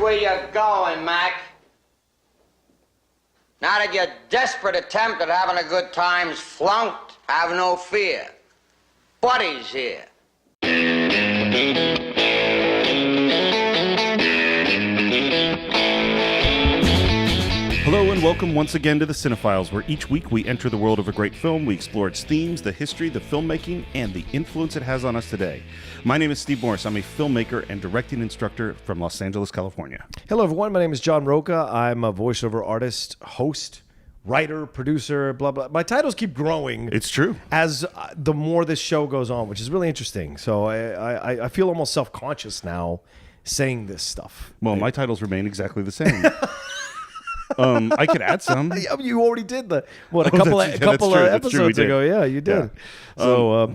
where you're going, Mac. Now that your desperate attempt at having a good time's flunked, have no fear. Buddy's here. Hello and welcome once again to the Cine-Files, where each week we enter the world of a great film, we explore its themes, the history, the filmmaking, and the influence it has on us today. My name is Steve Morris. I'm a filmmaker and directing instructor from Los Angeles, California. Hello everyone, my name is John Roca. I'm a voiceover artist, host, writer, producer, blah, blah. My titles keep growing. It's true. As the more this show goes on, which is really interesting. So I feel almost self-conscious now saying this stuff. Well, my titles remain exactly the same. I could add some. You already did a couple of episodes ago. Yeah, you did. Yeah.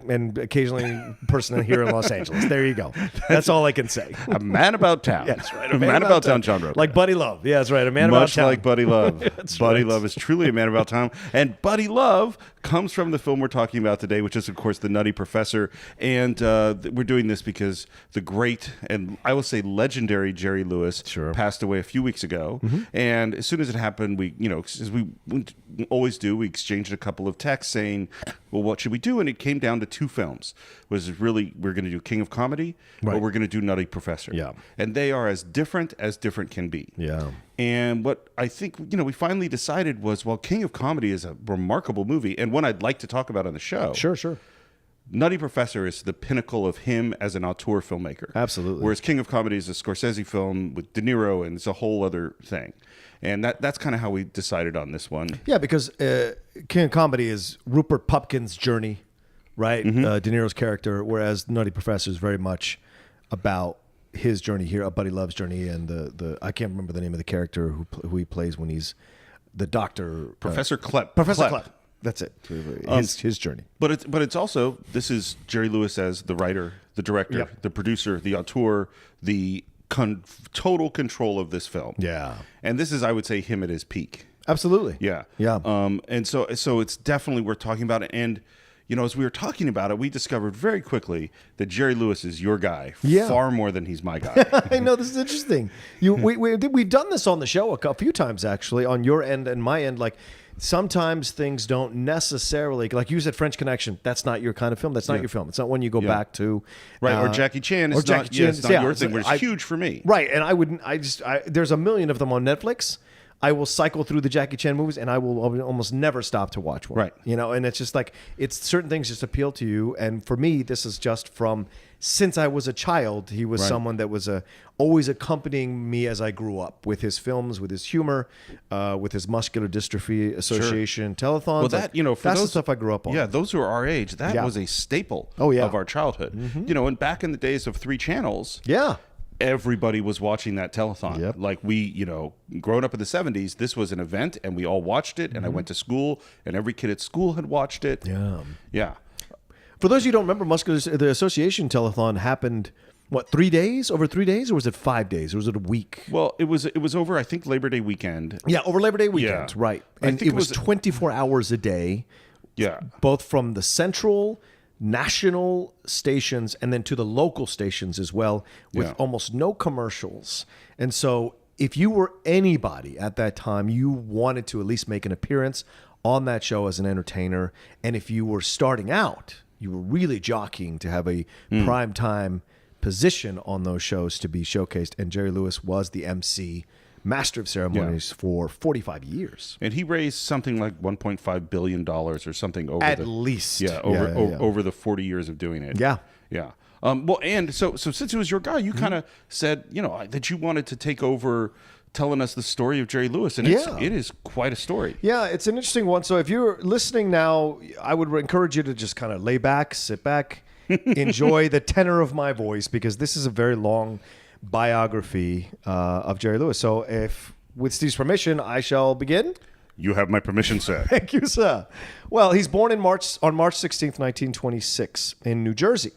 And occasionally person here in Los Angeles. There you go. That's all I can say. A man about town. Yeah, that's right. A man about town, John Roca. Like Buddy Love. Yeah, that's right. A man about town. Much like Buddy Love. Buddy right. Love is truly a man about town. And Buddy Love comes from the film we're talking about today, which is, of course, the Nutty Professor. And we're doing this because the great, and I will say legendary Jerry Lewis passed away a few weeks ago. Mm-hmm. And as soon as it happened, we, as we always do, we exchanged a couple of texts saying, well, what should we do? And it came down to two films. Was really, we're going to do King of Comedy, or we're going to do Nutty Professor. Yeah. And they are as different can be. Yeah. And what I think, we finally decided was, well, King of Comedy is a remarkable movie and one I'd like to talk about on the show. Sure. Nutty Professor is the pinnacle of him as an auteur filmmaker. Absolutely. Whereas King of Comedy is a Scorsese film with De Niro, and it's a whole other thing. And that's kind of how we decided on this one. Yeah, because King of Comedy is Rupert Pupkin's journey, right? Mm-hmm. De Niro's character, whereas Nutty Professor is very much about his journey here, Buddy Love's journey, and the I can't remember the name of the character who he plays when he's the doctor. Professor Kelp. Professor Kelp. That's it. His journey. But it's also, this is Jerry Lewis as the writer, the director, the producer, the auteur, the total control of this film. Yeah. And this is, I would say, him at his peak. Absolutely. Yeah. Yeah. And so it's definitely worth talking about it. And, as we were talking about it, we discovered very quickly that Jerry Lewis is your guy far more than he's my guy. I know, this is interesting. We've done this on the show a few times, actually, on your end and my end. Like, sometimes things don't necessarily, like you said, French Connection, that's not your kind of film. That's not your film. It's not one you go back to. Right. Or Jackie Chan is not your thing, but it's huge for me. Right. And there's a million of them on Netflix. I will cycle through the Jackie Chan movies and I will almost never stop to watch one. Right. And it's just like, certain things just appeal to you. And for me, this is just from, since I was a child, he was someone that was always accompanying me as I grew up with his films, with his humor, with his Muscular Dystrophy Association telethons. Well, that's the stuff I grew up on. Yeah, those who are our age, that was a staple of our childhood. Mm-hmm. And back in the days of 3 channels. Yeah. Everybody was watching that telethon. Yep. Like we, growing up in the 70s, this was an event and we all watched it. And I went to school and every kid at school had watched it. Yeah. Yeah. For those of you who don't remember, the association telethon happened, 3 days? Over 3 days? Or was it 5 days? Or was it a week? Well, it was over, I think, Labor Day weekend. Yeah, over Labor Day weekend, right. And it was 24 hours a day. Yeah. Both from the central, national stations and then to the local stations as well, with almost no commercials. And so if you were anybody at that time, you wanted to at least make an appearance on that show as an entertainer. And if you were starting out, you were really jockeying to have a prime time position on those shows to be showcased. And Jerry Lewis was the MC, master of ceremonies, for 45 years. And he raised something like $1.5 billion or something over at least. Over the 40 years of doing it. Yeah. Yeah. Well, and so since it was your guy, you kind of said, that you wanted to take over telling us the story of Jerry Lewis. And it is quite a story. Yeah, it's an interesting one. So if you're listening now, I would encourage you to just kind of lay back, sit back, enjoy the tenor of my voice, because this is a very long biography of Jerry Lewis. So if, with Steve's permission, I shall begin. You have my permission, sir. Thank you, sir. Well, he's born on March 16th, 1926 in New Jersey.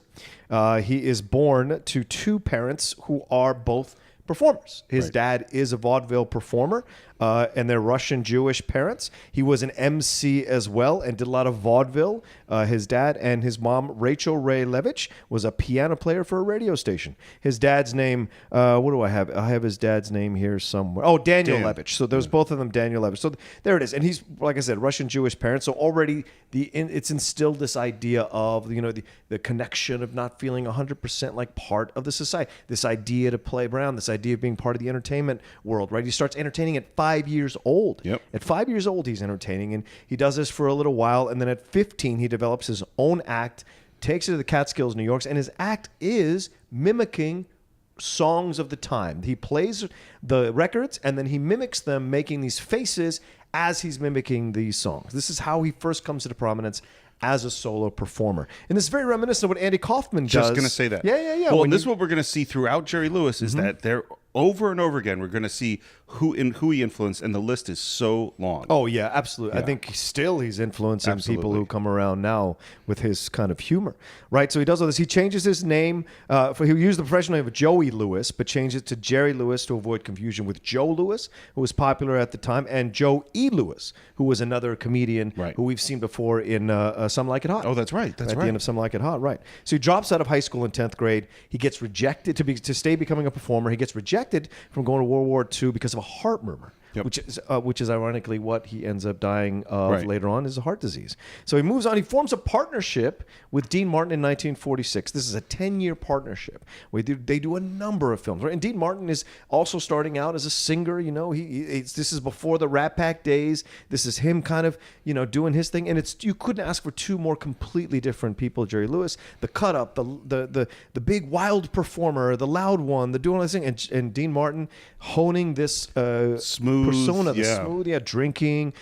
He is born to two parents who are both performers. His dad is a vaudeville performer. and their Russian Jewish parents. He was an MC as well and did a lot of vaudeville. His dad and his mom, Rachel Ray Levitch, was a piano player for a radio station. His dad's name, what do I have? I have his dad's name here somewhere. Oh, Daniel Levitch. So there's both of them, Daniel Levitch. So there it is. And he's, like I said, Russian Jewish parents. So already it's instilled this idea of, the connection of not feeling 100% like part of the society. This idea to play around, this idea of being part of the entertainment world, right? He starts entertaining at 5 years old. Yep. At 5 years old, he's entertaining, and he does this for a little while. And then at 15, he develops his own act, takes it to the Catskills, New York, and his act is mimicking songs of the time. He plays the records, and then he mimics them, making these faces as he's mimicking these songs. This is how he first comes into prominence as a solo performer. And this is very reminiscent of what Andy Kaufman does. Just going to say that. Yeah. Well, this is what we're going to see throughout Jerry Lewis is that they're over and over again. We're going to see who he influenced, and the list is so long. Oh, yeah, absolutely. Yeah. I think still he's influencing Absolutely. people who come around now with his kind of humor, right? So he does all this. He changes his name. He used the professional name of Joey Lewis, but changed it to Jerry Lewis to avoid confusion with Joe Lewis, who was popular at the time, and Joe E. Lewis, who was another comedian who we've seen before in Some Like It Hot. Oh, that's right. That's at right. the end of Some Like It Hot, right. So he drops out of high school in 10th grade. He gets rejected to stay becoming a performer. He gets rejected from going to World War II because of a heart murmur. Yep. Which is ironically what he ends up dying of Right. later on, is a heart disease. So he moves on. He forms a partnership with Dean Martin in 1946. This is a 10-year partnership. They do a number of films. Right? And Dean Martin is also starting out as a singer. This is before the Rat Pack days. This is him kind of doing his thing. And you couldn't ask for two more completely different people. Jerry Lewis, the cut up, the big wild performer, the loud one, the doing all this thing, and Dean Martin honing this Smooth persona, the yeah. smooth, drinking,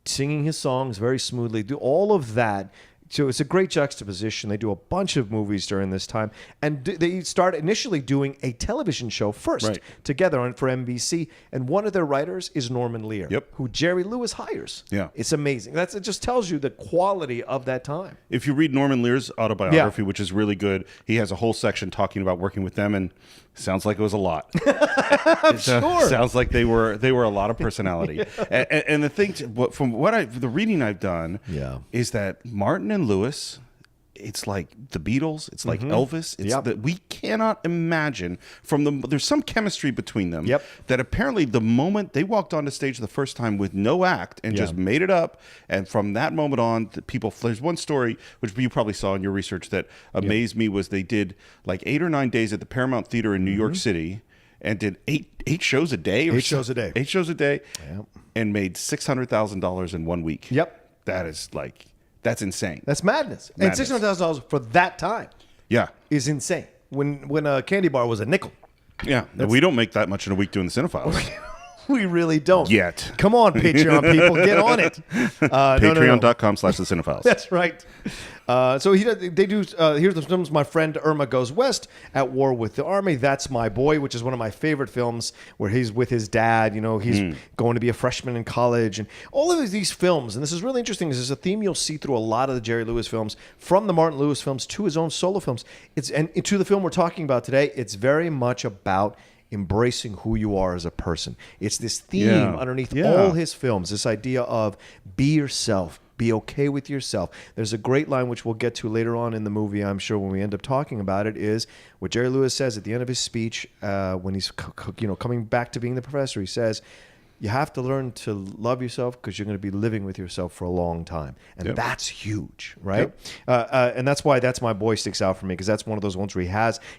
singing his songs very smoothly, do all of that. So it's a great juxtaposition. They do a bunch of movies during this time, and they start initially doing a television show first together for NBC. And one of their writers is Norman Lear, who Jerry Lewis hires. Yeah, it's amazing. It just tells you the quality of that time. If you read Norman Lear's autobiography, which is really good, he has a whole section talking about working with them, and sounds like it was a lot. I'm sure. Sounds like they were a lot of personality. And the thing, from the reading I've done, is that Martin and Lewis, it's like the Beatles, it's like Elvis. It's that we cannot imagine there's some chemistry between them. That apparently the moment they walked onto stage the first time with no act and just made it up, and from that moment on, there's one story which you probably saw in your research that amazed me was they did like 8 or 9 days at the Paramount Theater in New York City and did eight shows a day. 8 shows a day. 8 shows a day, and made $600,000 in 1 week. That is that's insane. That's madness. And $600,000 for that time is insane. When a candy bar was a nickel. Yeah. We don't make that much in a week doing the Cine-Files. We really don't. Yet. Come on, Patreon people. Get on it. Patreon.com/the Cine-Files. That's right. So they do, here's the films. My Friend Irma Goes West, At War with the Army, That's My Boy, which is one of my favorite films where he's with his dad. He's going to be a freshman in college. And all of these films, and this is really interesting, is there's a theme you'll see through a lot of the Jerry Lewis films, from the Martin Lewis films to his own solo films. And to the film we're talking about today, it's very much about embracing who you are as a person. It's this theme underneath all his films, this idea of be yourself, be okay with yourself. There's a great line which we'll get to later on in the movie, I'm sure, when we end up talking about it, is what Jerry Lewis says at the end of his speech when he's coming back to being the professor. He says, you have to learn to love yourself because you're going to be living with yourself for a long time. And that's huge, right? And that's why That's My Boy sticks out for me, because that's one of those ones where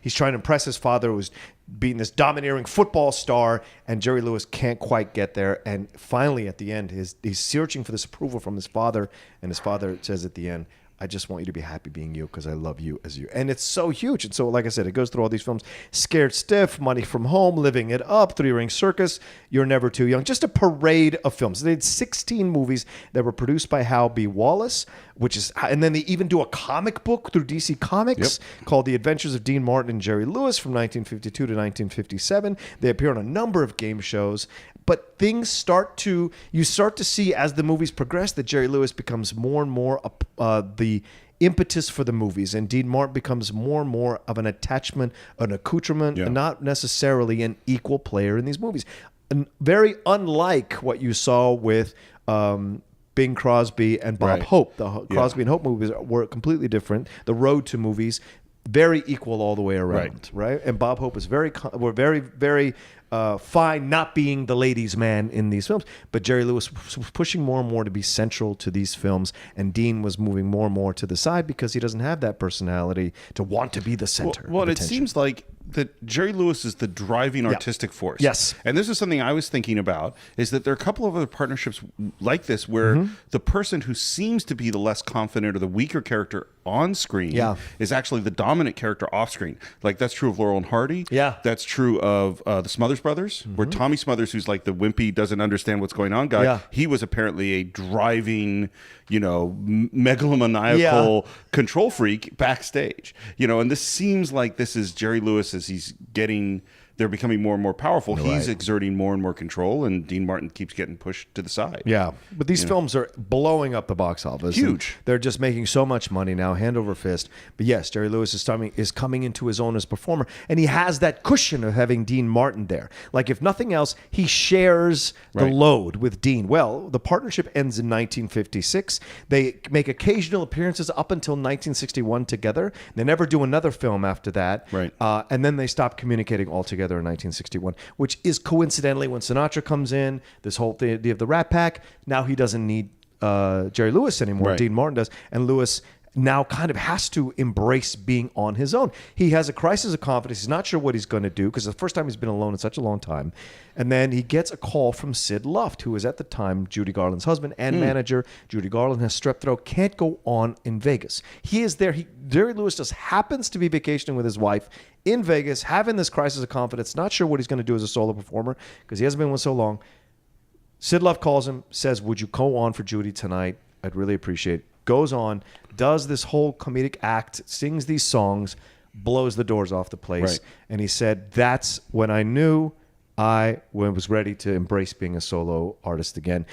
he's trying to impress his father, who's being this domineering football star, and Jerry Lewis can't quite get there. And finally, at the end, he's searching for this approval from his father, and his father says at the end, I just want you to be happy being you because I love you as you. And it's so huge. And so, like I said, it goes through all these films. Scared Stiff, Money from Home, Living It Up, Three Ring Circus, You're Never Too Young. Just a parade of films. They did 16 movies that were produced by Hal B. Wallace, and then they even do a comic book through DC Comics called The Adventures of Dean Martin and Jerry Lewis from 1952 to 1957. They appear on a number of game shows. But you start to see as the movies progress that Jerry Lewis becomes more and more the impetus for the movies, and Dean Martin becomes more and more of an attachment, an accoutrement, and not necessarily an equal player in these movies. very unlike what you saw with Bing Crosby and Bob Right. Hope. The Crosby and Hope movies were completely different. The road to movies, very equal all the way around, right? And Bob Hope was very fine not being the ladies' man in these films, but Jerry Lewis was pushing more and more to be central to these films, and Dean was moving more and more to the side because he doesn't have that personality to want to be the center. Well, of it attention. seems like that Jerry Lewis is the driving artistic force. Yes. And this is something I was thinking about, is that there are a couple of other partnerships like this where the person who seems to be the less confident or the weaker character on screen is actually the dominant character off screen. Like that's true of Laurel and Hardy. Yeah. That's true of the Smothers Brothers, where Tommy Smothers, who's like the wimpy, doesn't understand what's going on guy, he was apparently a driving, megalomaniacal control freak backstage. And this seems like this is Jerry Lewis as they're becoming more and more powerful. He's exerting more and more control, and Dean Martin keeps getting pushed to the side. Yeah, but these films are blowing up the box office. Huge. They're just making so much money now, hand over fist. But yes, Jerry Lewis is coming into his own as performer, and he has that cushion of having Dean Martin there. Like, if nothing else, he shares the load with Dean. Well, the partnership ends in 1956. They make occasional appearances up until 1961 together. They never do another film after that. Right. And then they stop communicating altogether in 1961, which is coincidentally when Sinatra comes in, this whole idea of the Rat Pack. Now he doesn't need Jerry Lewis anymore. Dean Martin does. And Lewis now kind of has to embrace being on his own. He has a crisis of confidence. He's not sure what he's going to do because the first time he's been alone in such a long time. And then he gets a call from Sid Luft, who is at the time Judy Garland's husband and manager. Judy Garland has strep throat, can't go on in Vegas. He is there. Jerry Lewis just happens to be vacationing with his wife in Vegas, having this crisis of confidence, not sure what he's going to do as a solo performer because he hasn't been one so long. Sid Luft calls him, says, "Would you go on for Judy tonight? I'd really appreciate it." Goes on, does this whole comedic act, sings these songs, blows the doors off the place. And he said, "That's when I knew I was ready to embrace being a solo artist again."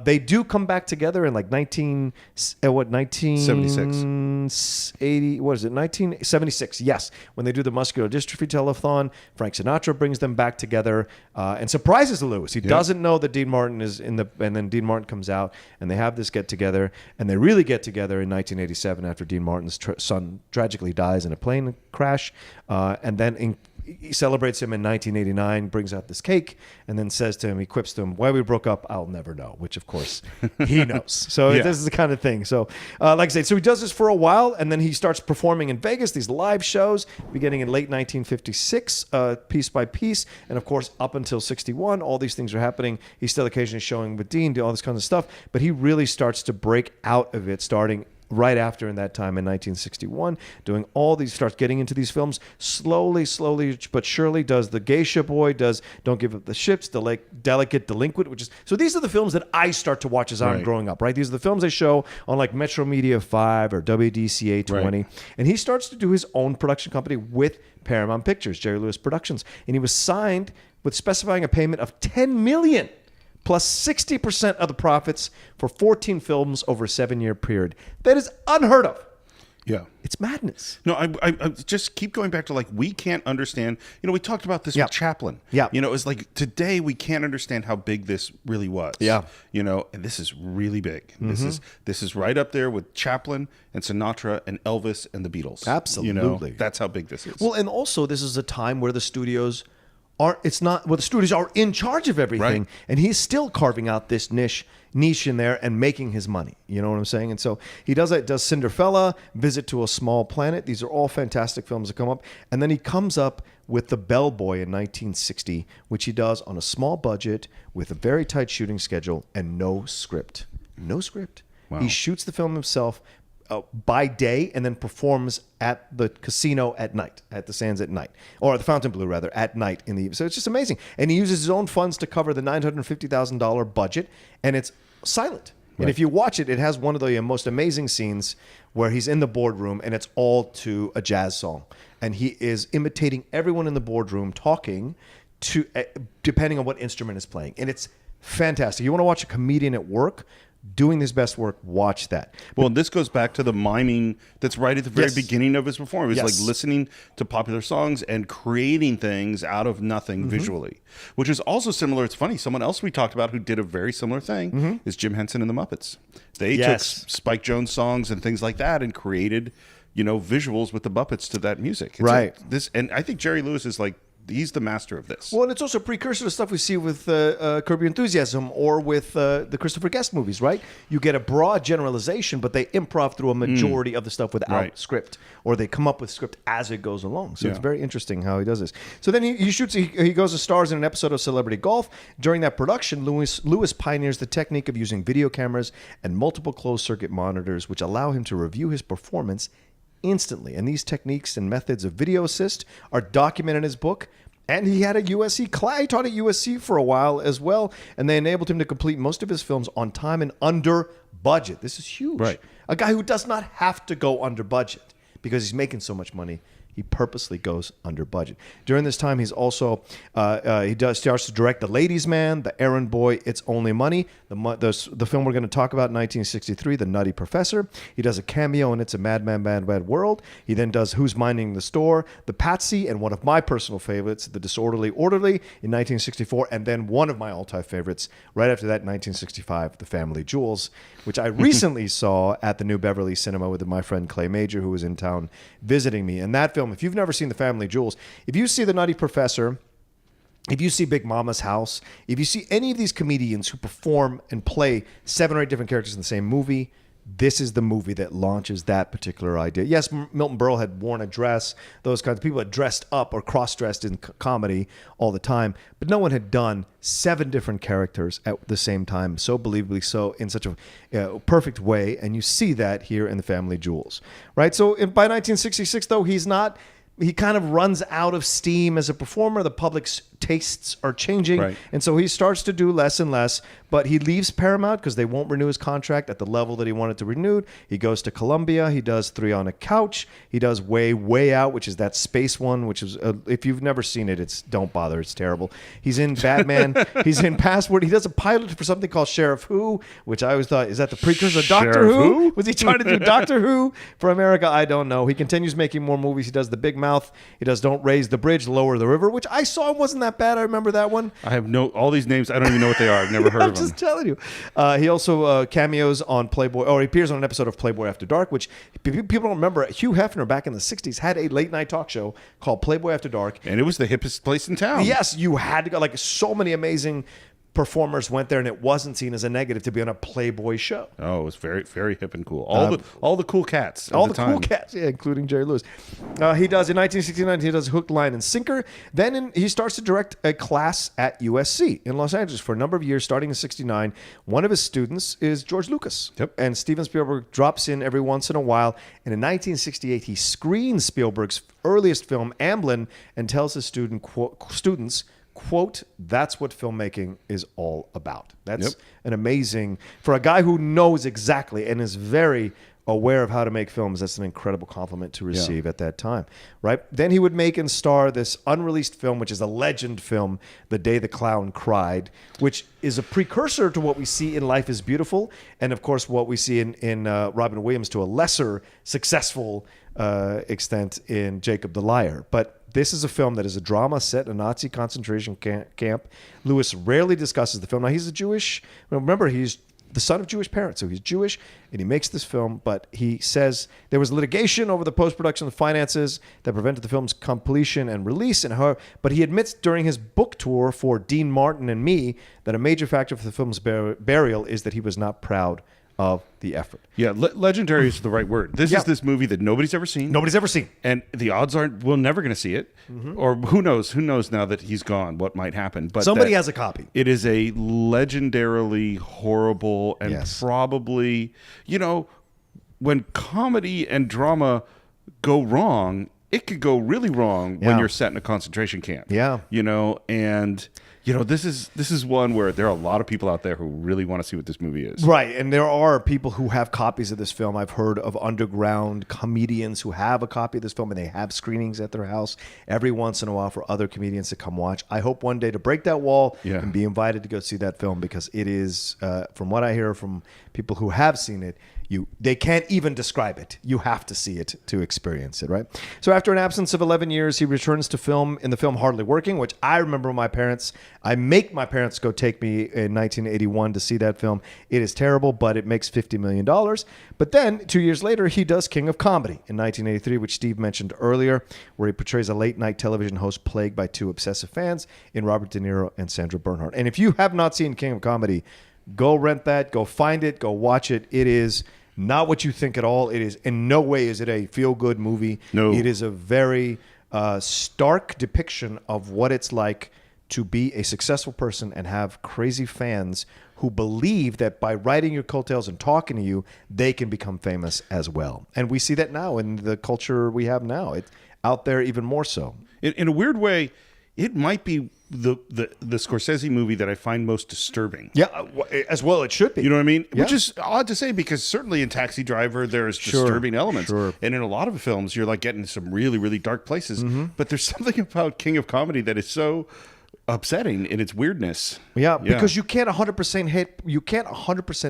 They do come back together in like 1976. Yes, when they do the Muscular Dystrophy telethon, Frank Sinatra brings them back together and surprises Lewis. He doesn't know that Dean Martin is and then Dean Martin comes out and they have this get together, and they really get together in 1987 after Dean Martin's son tragically dies in a plane crash, and then he celebrates him in 1989, brings out this cake, and then says to him, he quips to him, "Why we broke up, I'll never know," which, of course, he knows. So this is the kind of thing. So, like I said, so he does this for a while, and then he starts performing in Vegas, these live shows, beginning in late 1956, piece by piece. And, of course, up until 61, all these things are happening. He's still occasionally showing with Dean, do all this kind of stuff. But he really starts to break out of it starting right after in that time in 1961, doing all these, starts getting into these films slowly but surely. Does The Geisha Boy, does Don't Give Up the Ships, Delicate Delinquent, which is, so these are the films that I start to watch as I'm growing up, right? These are the films they show on like Metro Media 5 or WDCA 20. And he starts to do his own production company with Paramount Pictures, Jerry Lewis Productions. And he was signed with specifying a payment of $10 million plus 60% of the profits for 14 films over a 7-year period. That is unheard of. Yeah. It's madness. No, I just keep going back to like, we can't understand, we talked about this with Chaplin. Yeah. It's like today we can't understand how big this really was. Yeah. And this is really big. This is right up there with Chaplin and Sinatra and Elvis and the Beatles. Absolutely. That's how big this is. Well, and also this is a time where the studios the studios are in charge of everything, and he's still carving out this niche in there and making his money. You know what I'm saying? And so he does that. Does Cinderella, Visit to a Small Planet. These are all fantastic films that come up. And then he comes up with The Bellboy in 1960, which he does on a small budget with a very tight shooting schedule and no script. No script. Wow. He shoots the film himself by day and then performs at the casino at night, at the Sands at night, or the Fontainebleau rather, at night in the evening. So it's just amazing. And he uses his own funds to cover the $950,000 budget, and it's silent. And if you watch it, it has one of the most amazing scenes where he's in the boardroom and it's all to a jazz song. And he is imitating everyone in the boardroom talking to, depending on what instrument is playing. And it's fantastic. You want to watch a comedian at work? doing his best work. Watch that. Well, this goes back to the miming that's right at the very Yes. beginning of his performance. Yes. Like listening to popular songs and creating things out of nothing visually, which is also similar. It's funny. Someone else we talked about who did a very similar thing is Jim Henson and the Muppets. They took Spike Jones songs and things like that and created, visuals with the Muppets to that music. It's this, and I think Jerry Lewis is like, he's the master of this. Well, and it's also a precursor to stuff we see with Curb Your Enthusiasm or with the Christopher Guest movies, right? You get a broad generalization, but they improv through a majority of the stuff without script, or they come up with script as it goes along. So it's very interesting how he does this. So then he shoots. He goes and stars in an episode of Celebrity Golf. During that production, Lewis pioneers the technique of using video cameras and multiple closed-circuit monitors, which allow him to review his performance instantly. And these techniques and methods of video assist are documented in his book. And he had a USC class. He taught at USC for a while as well. And they enabled him to complete most of his films on time and under budget. This is huge. Right. A guy who does not have to go under budget because he's making so much money. He purposely goes under budget. During this time, he's also starts to direct The Ladies' Man, The Errand Boy, It's Only Money, the film we're going to talk about in 1963, The Nutty Professor. He does a cameo in It's a Mad, Mad World. He then does Who's Minding the Store, The Patsy, and one of my personal favorites, The Disorderly Orderly in 1964, and then one of my all-time favorites right after that, 1965, The Family Jewels, which I recently saw at the New Beverly Cinema with my friend Clay Major, who was in town visiting me. And that film, if you've never seen The Family Jewels, if you see The Nutty Professor, if you see Big Mama's House, if you see any of these comedians who perform and play 7 or 8 different characters in the same movie, this is the movie that launches that particular idea. Yes, Milton Berle had worn a dress. Those kinds of people had dressed up or cross-dressed in comedy all the time, but no one had done 7 different characters at the same time, so believably so, in such a perfect way. And you see that here in The Family Jewels, right? So by 1966, though, he kind of runs out of steam as a performer. The public's tastes are changing. Right. And so he starts to do less and less, but he leaves Paramount because they won't renew his contract at the level that he wanted to renew. He goes to Columbia. He does 3 on a Couch. He does Way Out, which is that space one, which is, if you've never seen it, don't bother. It's terrible. He's in Batman. He's in Passport. He does a pilot for something called Sheriff Who, which I always thought, is that the precursor of Doctor Who? Was he trying to do Doctor Who for America? I don't know. He continues making more movies. He does The Big Mouth. He does Don't Raise the Bridge, Lower the River, which I saw wasn't that bad. I remember that one. I have all these names. I don't even know what they are. I've never heard of them. I'm just telling you. He also cameos on Playboy, or he appears on an episode of Playboy After Dark, which people don't remember. Hugh Hefner back in the 60s had a late night talk show called Playboy After Dark. And it was the hippest place in town. Yes, you had to go. Like, so many amazing performers went there, and it wasn't seen as a negative to be on a Playboy show. Oh, it was very, very hip and cool. All the cool cats. All the cool cats, yeah, including Jerry Lewis. He does in 1969. He does Hook, Line, and Sinker. Then he starts to direct a class at USC in Los Angeles for a number of years, starting in '69. One of his students is George Lucas. Yep. And Steven Spielberg drops in every once in a while. And in 1968, he screens Spielberg's earliest film, Amblin, and tells his students, quote, that's what filmmaking is all about. That's an amazing, for a guy who knows exactly and is very aware of how to make films, that's an incredible compliment to receive at that time, right? Then he would make and star this unreleased film, which is a legend film, The Day the Clown Cried, which is a precursor to what we see in Life is Beautiful, and of course what we see in Robin Williams to a lesser successful extent in Jacob the Liar. But this is a film that is a drama set in a Nazi concentration camp. Lewis rarely discusses the film. Now, he's remember, he's the son of Jewish parents, so he's Jewish, and he makes this film, but he says there was litigation over the post-production finances that prevented the film's completion and release, but he admits during his book tour for Dean Martin and me that a major factor for the film's burial is that he was not proud of the effort. Yeah, legendary is the right word. This is this movie that nobody's ever seen. Nobody's ever seen. And the odds are we're never going to see it. Or who knows? Who knows now that he's gone, what might happen. But somebody has a copy. It is a legendarily horrible and probably, when comedy and drama go wrong, it could go really wrong when you're set in a concentration camp. Yeah. And This is one where there are a lot of people out there who really want to see what this movie is. Right, and there are people who have copies of this film. I've heard of underground comedians who have a copy of this film, and they have screenings at their house every once in a while for other comedians to come watch. I hope one day to break that wall and be invited to go see that film, because it is, from what I hear from people who have seen it, they can't even describe it. You have to see it to experience it, right? So after an absence of 11 years, he returns to film in the film Hardly Working, which I remember I make my parents go take me in 1981 to see that film. It is terrible, but it makes $50 million. But then 2 years later, he does King of Comedy in 1983, which Steve mentioned earlier, where he portrays a late night television host plagued by two obsessive fans in Robert De Niro and Sandra Bernhard. And if you have not seen King of Comedy, go rent that, go find it, go watch it. It is not what you think at all. It is in no way is it a feel-good movie. No. It is a very stark depiction of what it's like to be a successful person and have crazy fans who believe that by writing your coattails and talking to you, they can become famous as well. And we see that now in the culture we have now. It's out there even more so. In a weird way, it might be the Scorsese movie that I find most disturbing. Yeah, as well it should be. You know what I mean? Yeah. Which is odd to say, because certainly in Taxi Driver there's disturbing elements. Sure. And in a lot of films you're like getting some really, really dark places. But there's something about King of Comedy that is so upsetting in its weirdness. Yeah, because you can't 100%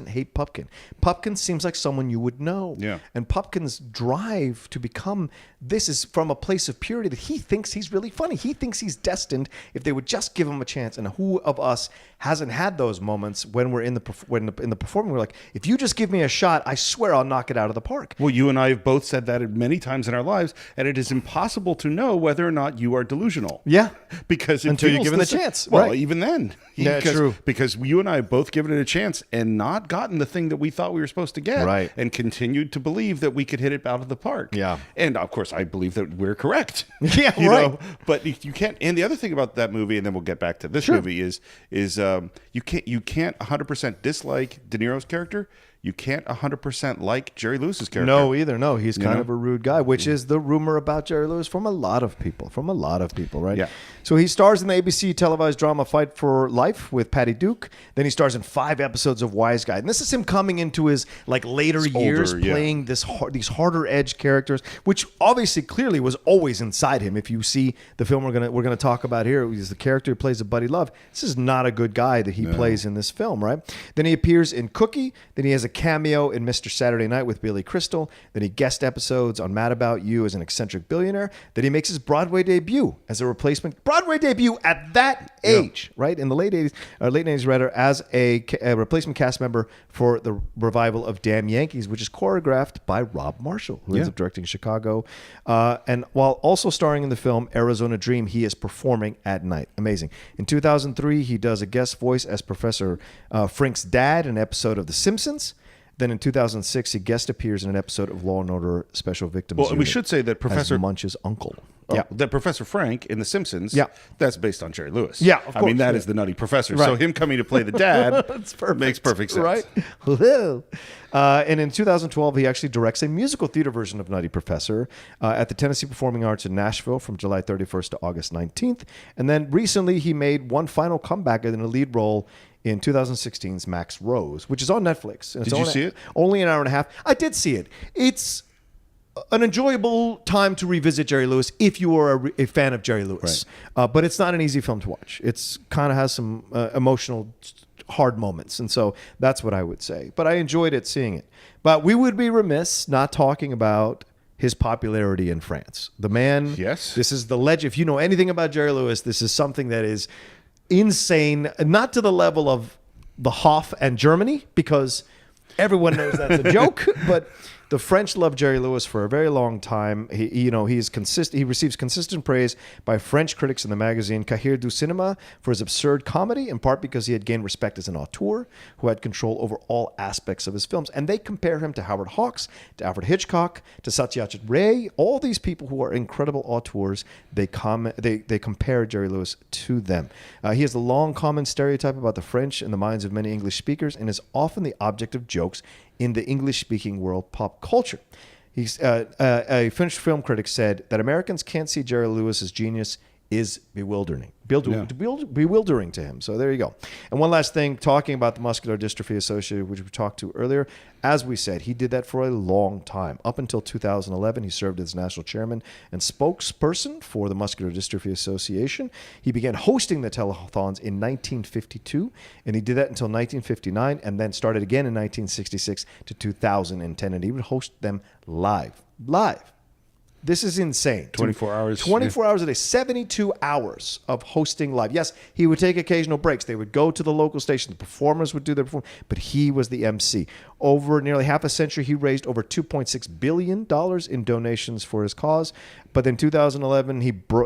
hate Pupkin. Pupkin seems like someone you would know. Yeah. And Pupkin's drive to become this is from a place of purity that he thinks he's really funny. He thinks he's destined if they would just give him a chance. And who of us hasn't had those moments when we're in the performing? We're like, if you just give me a shot, I swear I'll knock it out of the park. Well, you and I have both said that many times in our lives, and it is impossible to know whether or not you are delusional. Yeah. Because until you're given the chance. Well, right. even then. Yeah, true. Because you and I have both given it a chance and not gotten the thing that we thought we were supposed to get. Right. And continued to believe that we could hit it out of the park. Yeah. And of course, I believe that we're correct. Yeah, you right. know? But you can't. And the other thing about that movie, and then we'll get back to this movie, is you can't 100% dislike De Niro's character. You can't 100% like Jerry Lewis's character. No, either. No, he's kind of a rude guy, which is the rumor about Jerry Lewis from a lot of people, right? Yeah. So he stars in the ABC televised drama Fight for Life with Patty Duke. Then he stars in 5 episodes of Wise Guy. And this is him coming into his later years, playing these harder edge characters, which obviously clearly was always inside him. If you see the film we're gonna talk about here, is the character who plays a Buddy Love. This is not a good guy that he plays in this film, right? Then he appears in Cookie. Then he has a cameo in Mr. Saturday Night with Billy Crystal. Then he guest episodes on Mad About You as an eccentric billionaire. Then he makes his Broadway debut as a replacement. Broadway debut at that age, right? In the late 80s rather, as a replacement cast member for the revival of Damn Yankees, which is choreographed by Rob Marshall, who ends up directing Chicago. And while also starring in the film Arizona Dream, he is performing at night. Amazing. In 2003, he does a guest voice as Professor Frank's dad in an episode of The Simpsons. Then in 2006, he guest appears in an episode of Law & Order Special Victims Unit. Well, we should say that Professor Munch's uncle. That Professor Frank in The Simpsons, that's based on Jerry Lewis. Yeah, of course. I mean, that is the Nutty Professor. Right. So him coming to play the dad makes perfect sense. Right? And in 2012, he actually directs a musical theater version of Nutty Professor at the Tennessee Performing Arts in Nashville from July 31st to August 19th. And then recently, he made one final comeback in a lead role in 2016's Max Rose, which is on Netflix. And did you see it? Only an hour and a half. I did see it. It's an enjoyable time to revisit Jerry Lewis if you are a fan of Jerry Lewis. Right. But it's not an easy film to watch. It's kind of has some emotional, hard moments. And so that's what I would say. But I enjoyed it seeing it. But we would be remiss not talking about his popularity in France. The man, this is the legend. If you know anything about Jerry Lewis, this is something that is insane, not to the level of the Hoff and Germany, because everyone knows that's a joke, but the French love Jerry Lewis for a very long time. He receives consistent praise by French critics in the magazine Cahiers du Cinéma for his absurd comedy, in part because he had gained respect as an auteur who had control over all aspects of his films. And they compare him to Howard Hawks, to Alfred Hitchcock, to Satyajit Ray. All these people who are incredible auteurs, they compare Jerry Lewis to them. He has the long common stereotype about the French in the minds of many English speakers and is often the object of jokes in the English-speaking world pop culture. A French film critic said that Americans can't see Jerry Lewis's genius is bewildering to him. So there you go. And one last thing, talking about the Muscular Dystrophy Association, which we talked to earlier, as we said, he did that for a long time. Up until 2011, he served as national chairman and spokesperson for the Muscular Dystrophy Association. He began hosting the telethons in 1952, and he did that until 1959, and then started again in 1966 to 2010, and he would host them live. This is insane. 24 hours. 24 hours a day, 72 hours of hosting live. Yes, he would take occasional breaks. They would go to the local station. The performers would do their performance, but he was the MC. Over nearly half a century, he raised over $2.6 billion in donations for his cause. But in 2011,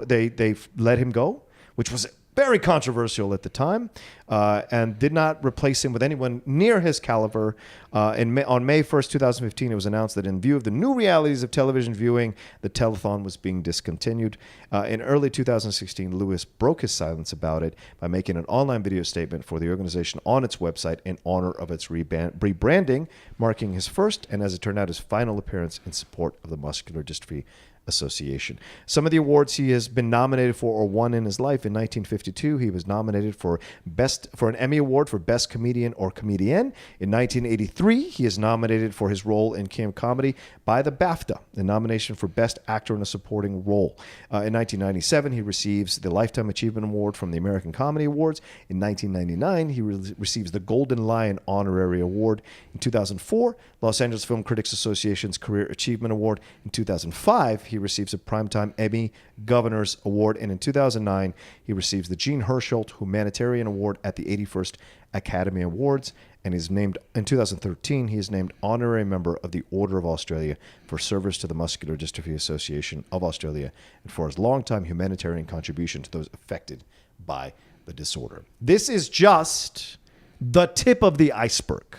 they let him go, which was very controversial at the time, and did not replace him with anyone near his caliber. On May 1st, 2015, it was announced that in view of the new realities of television viewing, the telethon was being discontinued. In early 2016, Lewis broke his silence about it by making an online video statement for the organization on its website in honor of its rebranding, marking his first and, as it turned out, his final appearance in support of the Muscular Dystrophy Association. Some of the awards he has been nominated for or won in his life. In 1952, he was nominated for an Emmy Award for Best Comedian or Comedienne. In 1983, he is nominated for his role in Camp Comedy by the BAFTA, the nomination for Best Actor in a Supporting Role. In 1997, he receives the Lifetime Achievement Award from the American Comedy Awards. In 1999, he receives the Golden Lion Honorary Award. In 2004, Los Angeles Film Critics Association's Career Achievement Award. In 2005, he receives a Primetime Emmy Governor's Award, and in 2009, he receives the Jean Hersholt Humanitarian Award at the 81st Academy Awards, and is named in 2013. He is named honorary member of the Order of Australia for service to the Muscular Dystrophy Association of Australia and for his longtime humanitarian contribution to those affected by the disorder. This is just the tip of the iceberg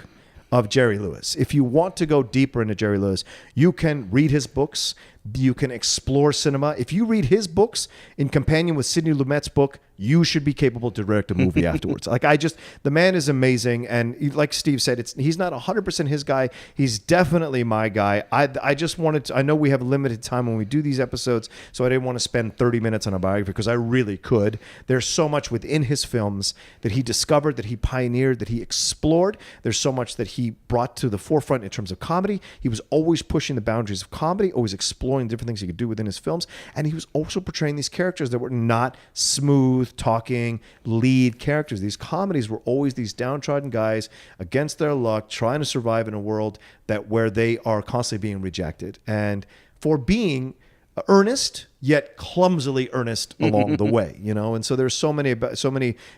of Jerry Lewis. If you want to go deeper into Jerry Lewis, you can read his books. You can explore cinema. If you read his books in companion with Sidney Lumet's book, you should be capable to direct a movie afterwards. The man is amazing. And like Steve said, he's not 100% his guy. He's definitely my guy. I just wanted to, I know we have limited time when we do these episodes, so I didn't want to spend 30 minutes on a biography because I really could. There's so much within his films that he discovered, that he pioneered, that he explored. There's so much that he brought to the forefront in terms of comedy. He was always pushing the boundaries of comedy, always exploring different things he could do within his films. And he was also portraying these characters that were not smooth talking lead characters. These comedies were always these downtrodden guys against their luck, trying to survive in a world where they are constantly being rejected, and for being earnest yet clumsily earnest along the way, And so there's so many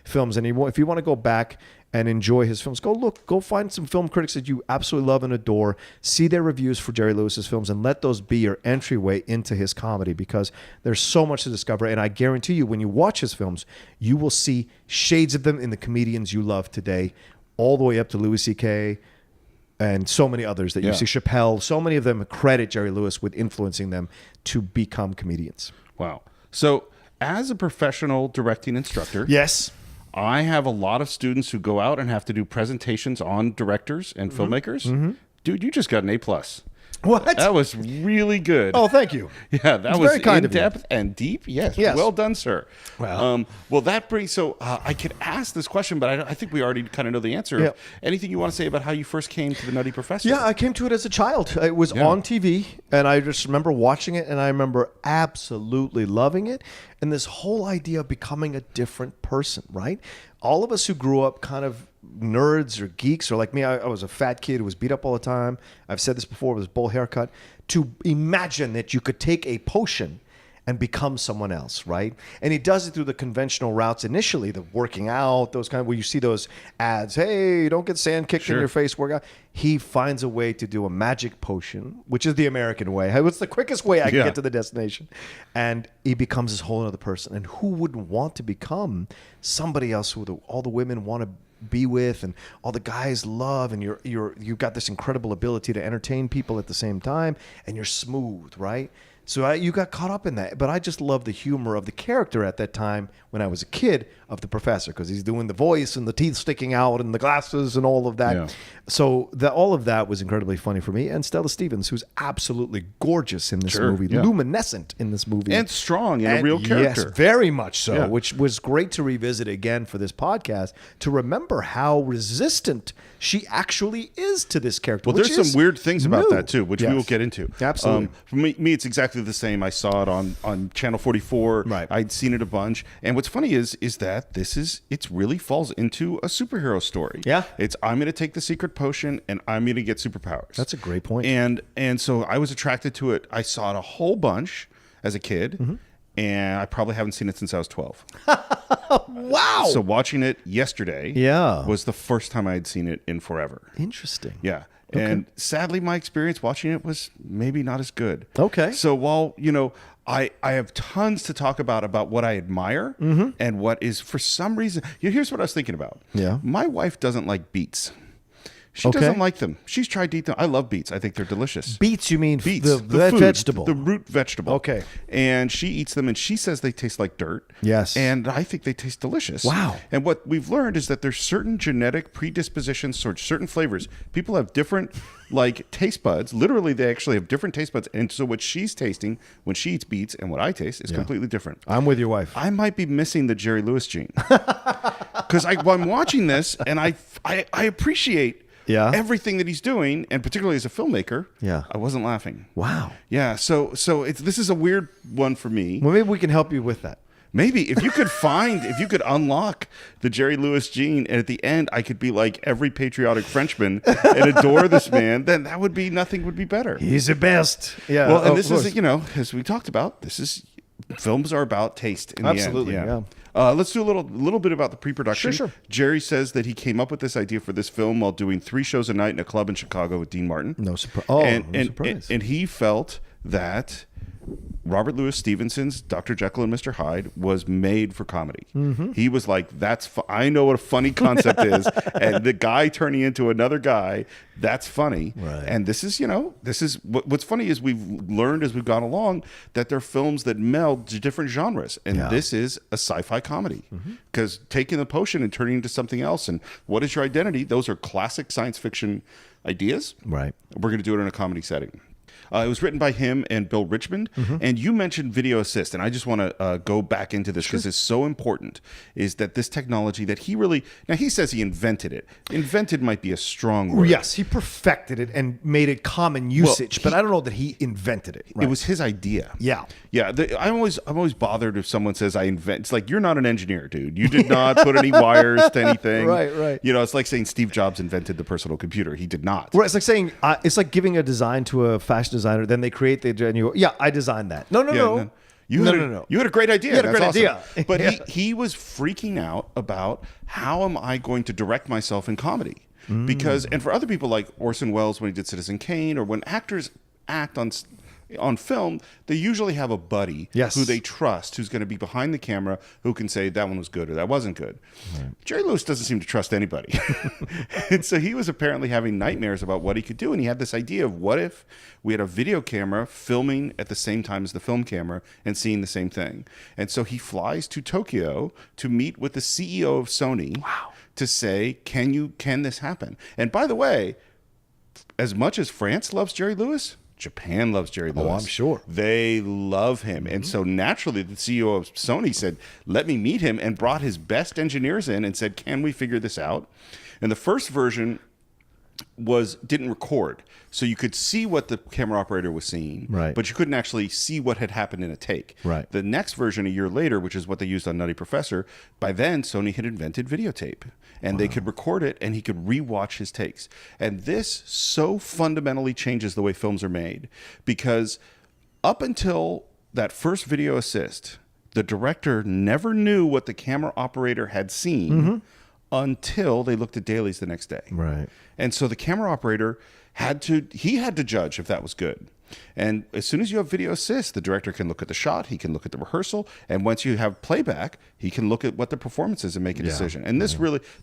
films, and if you want to go back and enjoy his films, go find some film critics that you absolutely love and adore, see their reviews for Jerry Lewis's films, and let those be your entryway into his comedy, because there's so much to discover. And I guarantee you, when you watch his films, you will see shades of them in the comedians you love today, all the way up to Louis C.K., and so many others that you see, Chappelle. So many of them credit Jerry Lewis with influencing them to become comedians. Wow. So as a professional directing instructor, yes, I have a lot of students who go out and have to do presentations on directors and filmmakers. Mm-hmm. Dude, you just got an A+. What? That was really good. Oh, thank you. Yeah, that was very kind in depth and deep. Yes. Well done, sir. Wow. Well, that brings. So I could ask this question, but I think we already kind of know the answer. Yeah. Anything you want to say about how you first came to the Nutty Professor? Yeah, I came to it as a child. It was on TV, and I just remember watching it, and I remember absolutely loving it. And this whole idea of becoming a different person, right? All of us who grew up kind of nerds or geeks, or like me, I was a fat kid who was beat up all the time. I've said this before with his bowl haircut. To imagine that you could take a potion and become someone else, right? And he does it through the conventional routes initially, the working out, those kind of, where you see those ads, hey, don't get sand kicked in your face, work out. He finds a way to do a magic potion, which is the American way. What's the quickest way I can get to the destination? And he becomes this whole other person. And who wouldn't want to become somebody else who all the women want to be with and all the guys love, and you've got this incredible ability to entertain people at the same time, and you're smooth, right? So you got caught up in that. But I just love the humor of the character at that time when I was a kid of the professor, because he's doing the voice and the teeth sticking out and the glasses and all of that. Yeah. So all of that was incredibly funny for me. And Stella Stevens, who's absolutely gorgeous in this movie, yeah. luminescent in this movie. And strong and a real character. Yes, very much so, Yeah. which was great to revisit again for this podcast, to remember how resistant she actually is to this character. Well, which there's some is weird things about new. that too, which we Yes. will get into. Absolutely. For me, it's exactly the same. I saw it on Channel 44. Right. I'd seen it a bunch. And what's funny is that it really falls into a superhero story. Yeah. I'm going to take the secret potion and I'm going to get superpowers. That's a great point. And so I was attracted to it. I saw it a whole bunch as a kid. Mm-hmm. And I probably haven't seen it since I was 12. Wow. So watching it yesterday Yeah. was the first time I had seen it in forever. Interesting. Yeah. And sadly, my experience watching it was maybe not as good. Okay. So while, I have tons to talk about what I admire and what is, for some reason, here's what I was thinking about. Yeah. My wife doesn't like beets. She Okay. doesn't like them. She's tried to eat them. I love beets. I think they're delicious. Beets, you mean Beets, the food, vegetable? the root vegetable. Okay. And she eats them, and she says they taste like dirt. Yes. And I think they taste delicious. Wow. And what we've learned is that there's certain genetic predispositions towards certain flavors. People have different taste buds. Literally, they actually have different taste buds. And so what she's tasting when she eats beets and what I taste is completely different. I'm with your wife. I might be missing the Jerry Lewis gene. Because I'm watching this, and I appreciate everything that he's doing, and particularly as a filmmaker, I wasn't laughing. Wow. Yeah, so this is a weird one for me. Well, maybe we can help you with that. Maybe if you could unlock the Jerry Lewis gene, and at the end I could be like every patriotic Frenchman and adore this man, then nothing would be better. He's the best. Yeah. Well, and of this course. is, as we talked about, films are about taste in Absolutely, the end. yeah. Let's do a little bit about the pre-production. Sure. Jerry says that he came up with this idea for this film while doing 3 shows a night in a club in Chicago with Dean Martin. No surprise. Oh, no surprise. And he felt that Robert Louis Stevenson's Dr. Jekyll and Mr. Hyde was made for comedy. Mm-hmm. He was like, I know what a funny concept is, and the guy turning into another guy, that's funny. Right. And this is what's funny is we've learned as we've gone along that they're films that meld different genres, and this is a sci-fi comedy, because taking the potion and turning into something else, and what is your identity? Those are classic science fiction ideas. Right. We're going to do it in a comedy setting. It was written by him and Bill Richmond. And you mentioned video assist, and I just want to go back into this because it's so important, is that this technology that he says he invented it. Invented might be a strong word. Yes, he perfected it and made it common usage, but I don't know that he invented it. It was his idea. Yeah. Yeah. I'm always bothered if someone says I invent. It's like, you're not an engineer, dude. You did not put any wires to anything. Right. It's like saying Steve Jobs invented the personal computer. He did not. Right, it's like saying, it's like giving a design to a fashion designer, then they create and you go, yeah, I designed that. No. You had a great idea. You had a great That's idea. awesome. But he was freaking out about, how am I going to direct myself in comedy? Because, and for other people like Orson Welles when he did Citizen Kane, or when actors act on film, they usually have a buddy who they trust, who's going to be behind the camera, who can say that one was good or that wasn't good. Right. Jerry Lewis doesn't seem to trust anybody. And so he was apparently having nightmares about what he could do. And he had this idea of, what if we had a video camera filming at the same time as the film camera and seeing the same thing? And so he flies to Tokyo to meet with the CEO of Sony to say, can this happen? And by the way, as much as France loves Jerry Lewis, Japan loves Jerry Lewis. Oh, I'm sure. They love him. And so naturally, the CEO of Sony said, let me meet him, and brought his best engineers in and said, can we figure this out? And the first version didn't record. So you could see what the camera operator was seeing, right, but you couldn't actually see what had happened in a take. Right. The next version, a year later, which is what they used on Nutty Professor, by then Sony had invented videotape, and they could record it, and he could rewatch his takes. And this so fundamentally changes the way films are made, because up until that first video assist, the director never knew what the camera operator had seen until they looked at dailies the next day. Right. And so the camera operator had to judge if that was good. And as soon as you have video assist, the director can look at the shot, he can look at the rehearsal, and once you have playback, he can look at what the performance is and make a decision. And this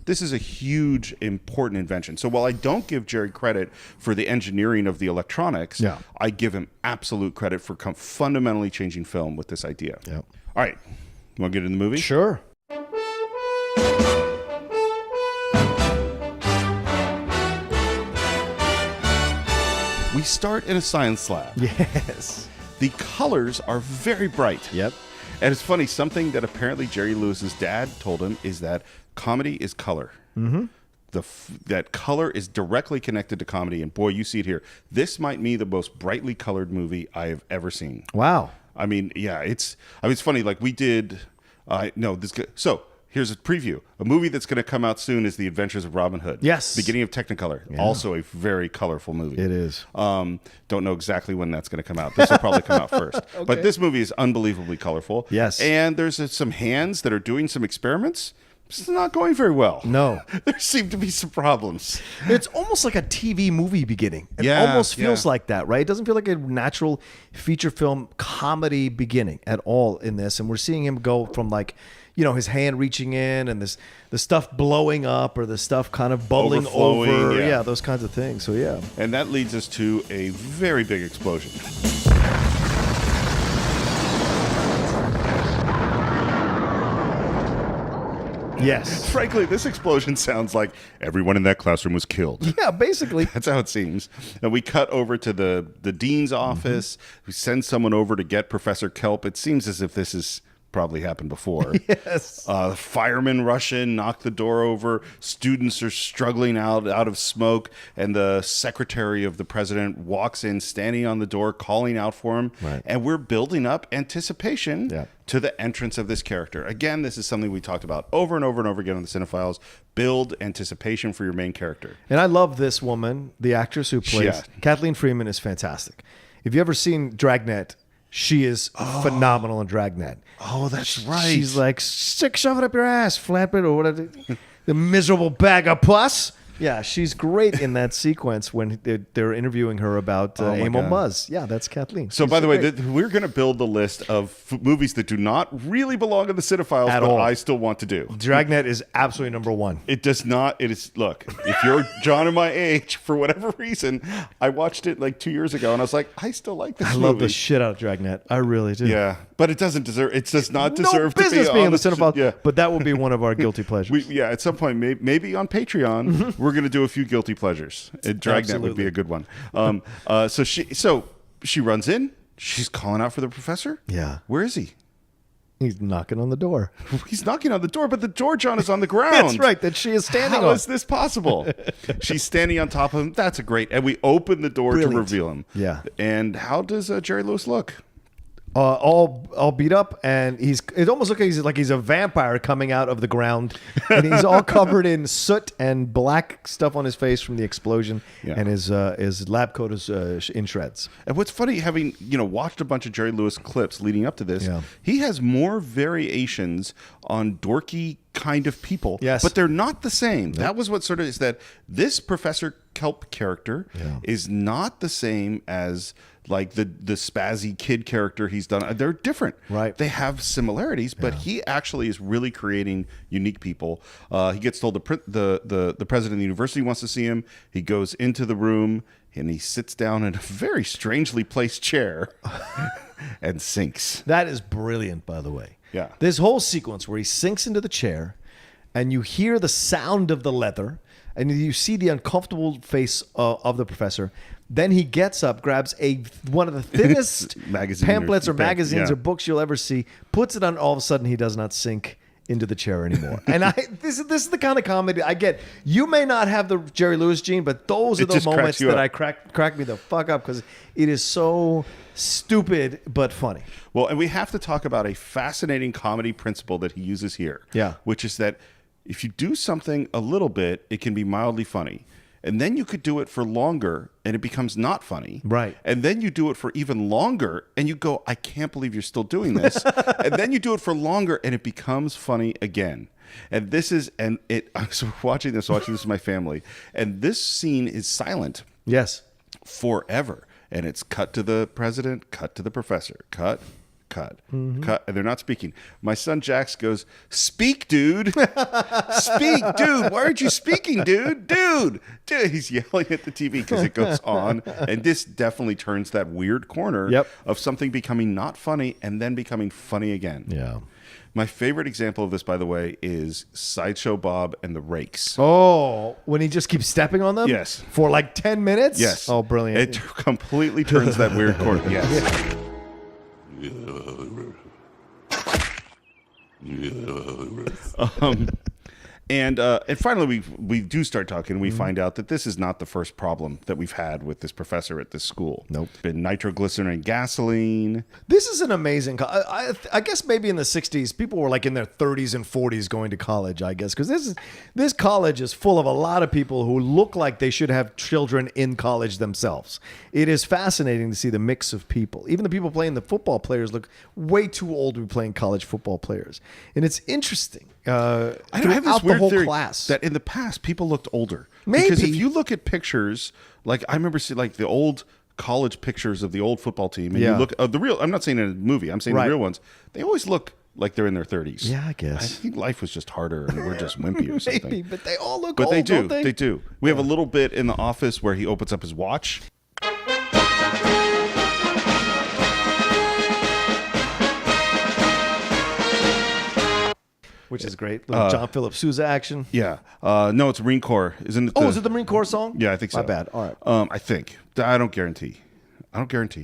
this is a huge, important invention. So while I don't give Jerry credit for the engineering of the electronics, I give him absolute credit for fundamentally changing film with this idea. All right, you want to get in the movie? Sure. We start in a science lab. Yes. The colors are very bright. Yep. And it's funny, something that apparently Jerry Lewis's dad told him is that comedy is color. Mm-hmm. That color is directly connected to comedy. And boy, you see it here. This might be the most brightly colored movie I have ever seen. Wow. I mean, yeah, it's funny. Like we did, so here's a preview. A movie that's going to come out soon is The Adventures of Robin Hood. Yes. Beginning of Technicolor. Yeah. Also a very colorful movie. It is. Don't know exactly when that's going to come out. This will probably come out first. Okay. But this movie is unbelievably colorful. Yes. And there's some hands that are doing some experiments. It's not going very well. No. There seem to be some problems. It's almost like a TV movie beginning. It almost feels like that, right? It doesn't feel like a natural feature film comedy beginning at all in this. And we're seeing him go from like, his hand reaching in and the stuff blowing up or the stuff kind of bubbling over. Yeah, those kinds of things. So, yeah. And that leads us to a very big explosion. Yes. Frankly, this explosion sounds like everyone in that classroom was killed. Yeah, basically. That's how it seems. And we cut over to the dean's office, who sends someone over to get Professor Kelp. It seems as if this has probably happened before. Yes. Firemen rush in, knock the door over. Students are struggling out of smoke. And the secretary of the president walks in, standing on the door, calling out for him. Right. And we're building up anticipation to the entrance of this character. Again, this is something we talked about over and over and over again on the Cine-Files. Build anticipation for your main character. And I love this woman, the actress who plays Kathleen Freeman is fantastic. If you ever seen Dragnet, she is phenomenal in Dragnet. Oh, that's right. She's like, shove it up your ass, flap it, or whatever. The miserable bag of pus. Yeah, she's great in that sequence when they're interviewing her about Emil Muzz. Yeah, that's Kathleen. So, by the way, we're going to build the list of movies that do not really belong in the Cine-Files, At but all. I still want to do. Dragnet is absolutely number one. It does not. It is. Look, if you're John and my age, for whatever reason, I watched it like 2 years ago, and I was like, I still like this movie. I love the shit out of Dragnet. I really do. Yeah, but it doesn't deserve. It does not No deserve to be business being on in the Cine-Files. Yeah. But that will be one of our guilty pleasures. At some point, maybe on Patreon, we're going to do a few guilty pleasures. Dragnet would be a good one. So she runs in. She's calling out for the professor. Yeah. Where is he? He's knocking on the door. He's knocking on the door, but the door, John, is on the ground. That's right, that she is standing on. How is this possible? She's standing on top of him. That's a great. And we open the door to reveal him. Yeah. And how does Jerry Lewis look? All beat up, and it almost looks like he's a vampire coming out of the ground, and he's all covered in soot and black stuff on his face from the explosion, and his lab coat is in shreds. And what's funny, having watched a bunch of Jerry Lewis clips leading up to this, he has more variations on dorky kind of people, but they're not the same. That was what sort of is that this Professor Kelp character is not the same as like the spazzy kid character he's done. They're different. Right. They have similarities, but he actually is really creating unique people. He gets told the president of the university wants to see him. He goes into the room and he sits down in a very strangely placed chair and sinks. That is brilliant, by the way. Yeah. This whole sequence where he sinks into the chair and you hear the sound of the leather and you see the uncomfortable face of the professor. Then he gets up, grabs one of the thinnest pamphlets or magazines or books you'll ever see, puts it on. All of a sudden, he does not sink into the chair anymore. And this is the kind of comedy I get. You may not have the Jerry Lewis gene, but those are the moments that I crack me the fuck up because it is so stupid but funny. Well, and we have to talk about a fascinating comedy principle that he uses here. Yeah. Which is that if you do something a little bit, it can be mildly funny. And then you could do it for longer and it becomes not funny. Right. And then you do it for even longer and you go, I can't believe you're still doing this. And then you do it for longer and it becomes funny again. And I was watching this with my family. And this scene is silent. Yes. Forever. and it's cut to the president, cut to the professor, cut, cut, cut, and they're not speaking. My son Jax goes, "Speak, dude! Speak, dude! Why aren't you speaking, dude? Dude!" He's yelling at the TV because it goes on, and this definitely turns that weird corner of something becoming not funny and then becoming funny again. Yeah. My favorite example of this, by the way, is Sideshow Bob and the Rakes. Oh, when he just keeps stepping on them? Yes. For like 10 minutes? Yes. Oh, brilliant. It completely turns that weird corner. Yes. And finally, we do start talking. And we find out that this is not the first problem that we've had with this professor at this school. Nope. Been nitroglycerin and gasoline. This is an amazing. I guess maybe in the 60s, people were like in their 30s and 40s going to college, I guess. Because this college is full of a lot of people who look like they should have children in college themselves. It is fascinating to see the mix of people. Even the people playing the football players look way too old to be playing college football players. And it's interesting. I have this weird whole theory class. that in the past people looked older. Maybe. Because if you look at pictures, like I remember seeing like the old college pictures of the old football team, and you look the real. I'm not saying in a movie. I'm saying the real ones. They always look like they're in their 30s. Yeah, I guess. I think life was just harder, and we're just wimpy or something. Maybe, but they all look But old, they do. don't they? They do. We have a little bit in the office where he opens up his watch. Which is great. Little John Philip Sousa action. Yeah. No, it's Marine Corps, isn't it? Is it the Marine Corps song? Yeah, I think so. My bad. All right. I think. I don't guarantee.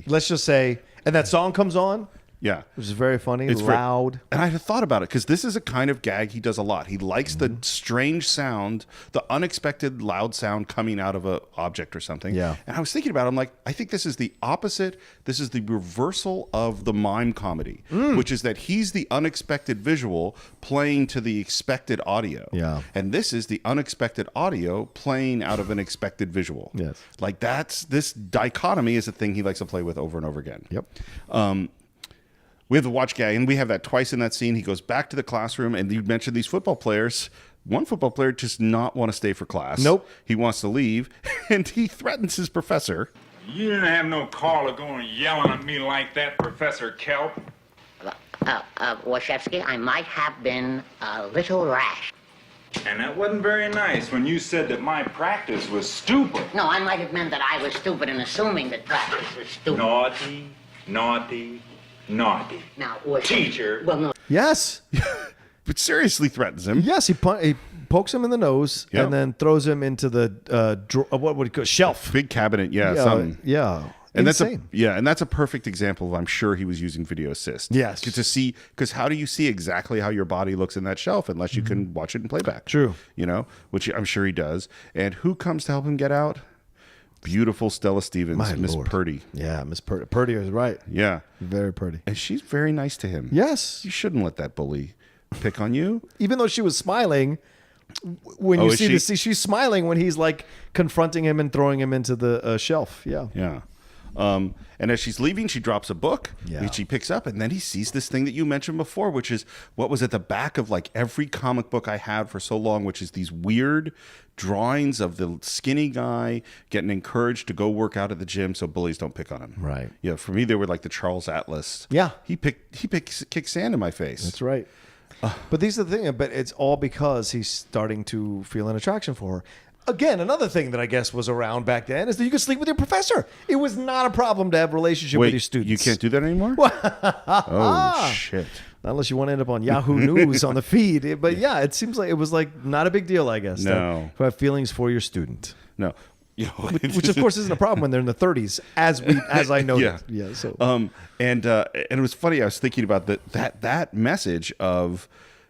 Let's just say, and that song comes on, Yeah. which is very funny, It's loud. And I had thought about it because this is a kind of gag he does a lot. He likes the strange sound, the unexpected loud sound coming out of an object or something. Yeah. And I was thinking about it. I'm like, I think this is the opposite. This is the reversal of the mime comedy, which is that he's the unexpected visual playing to the expected audio. Yeah. And this is the unexpected audio playing out of an expected visual. Yes. Like this dichotomy is a thing he likes to play with over and over again. Yep. We have the watch gag, and we have that twice in that scene. He goes back to the classroom, and you mentioned these football players. One football player does not want to stay for class. Nope. He wants to leave, and he threatens his professor. You didn't have no call to go and yelling at me like that, Professor Kelp. Wachowski, I might have been a little rash. And that wasn't very nice when you said that my practice was stupid. No, I might have meant that I was stupid in assuming that practice was stupid. Naughty, naughty, naughty. Now, Teacher. Well, no. Yes. But seriously threatens him. Yes, he pokes him in the nose Yep. and then throws him into the what would he call shelf? Big cabinet, something. Yeah. And Insane. that's a perfect example of, I'm sure he was using video assist. Yes. To see, because how do you see exactly how your body looks in that shelf unless you can watch it in playback? True. You know, which I'm sure he does. And who comes to help him get out? Beautiful Stella Stevens, My Miss Lord. Purdy. Yeah, Miss Purdy. Purdy is right. Yeah. Very pretty. And she's very nice to him. Yes. You shouldn't let that bully pick on you. Even though she was smiling, when you see she's smiling when he's like confronting him and throwing him into the shelf. Yeah. Yeah. And as she's leaving, she drops a book, Yeah. which he picks up, and then he sees this thing that you mentioned before, which is what was at the back of like every comic book I had for so long, which is these weird drawings of the skinny guy getting encouraged to go work out at the gym so bullies don't pick on him. Right. Yeah. For me, they were like the Charles Atlas. Yeah. He kicked sand in my face. That's right. But these are the thing. But it's all because he's starting to feel an attraction for her. Again, another thing that I guess was around back then is that you could sleep with your professor. It was not a problem to have a relationship with your students. You can't do that anymore? Oh, shit. Not unless you want to end up on Yahoo News on the feed. But yeah, it seems like it was like not a big deal, I guess. No. To have feelings for your student. No. You know, Which of course isn't a problem when they're in the 30s, as I noted. Yeah. So and it was funny. I was thinking about that message of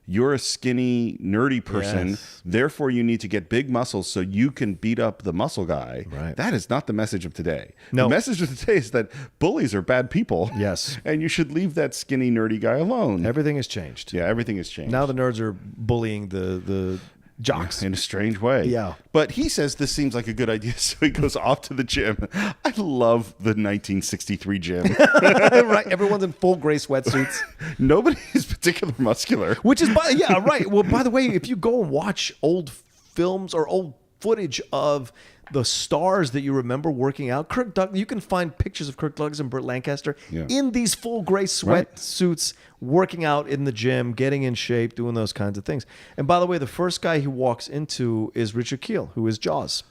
you're a skinny, nerdy person, Yes. therefore you need to get big muscles so you can beat up the muscle guy. Right. That is not the message of today. No. The message of today is that bullies are bad people. Yes. And you should leave that skinny, nerdy guy alone. everything has changed. Yeah, everything has changed. Now the nerds are bullying the jocks. In a strange way. Yeah. But he says this seems like a good idea, so he goes off to the gym. I love the 1963 gym. Right, everyone's in full gray sweatsuits. Nobody is particularly muscular. Which is, right. Well, by the way, if you go and watch old films or old footage of the stars that you remember working out. Kirk Douglas, you can find pictures of Kirk Douglas and Burt Lancaster in these full gray sweatsuits, working out in the gym, getting in shape, doing those kinds of things. And by the way, the first guy he walks into is Richard Kiel, who is Jaws.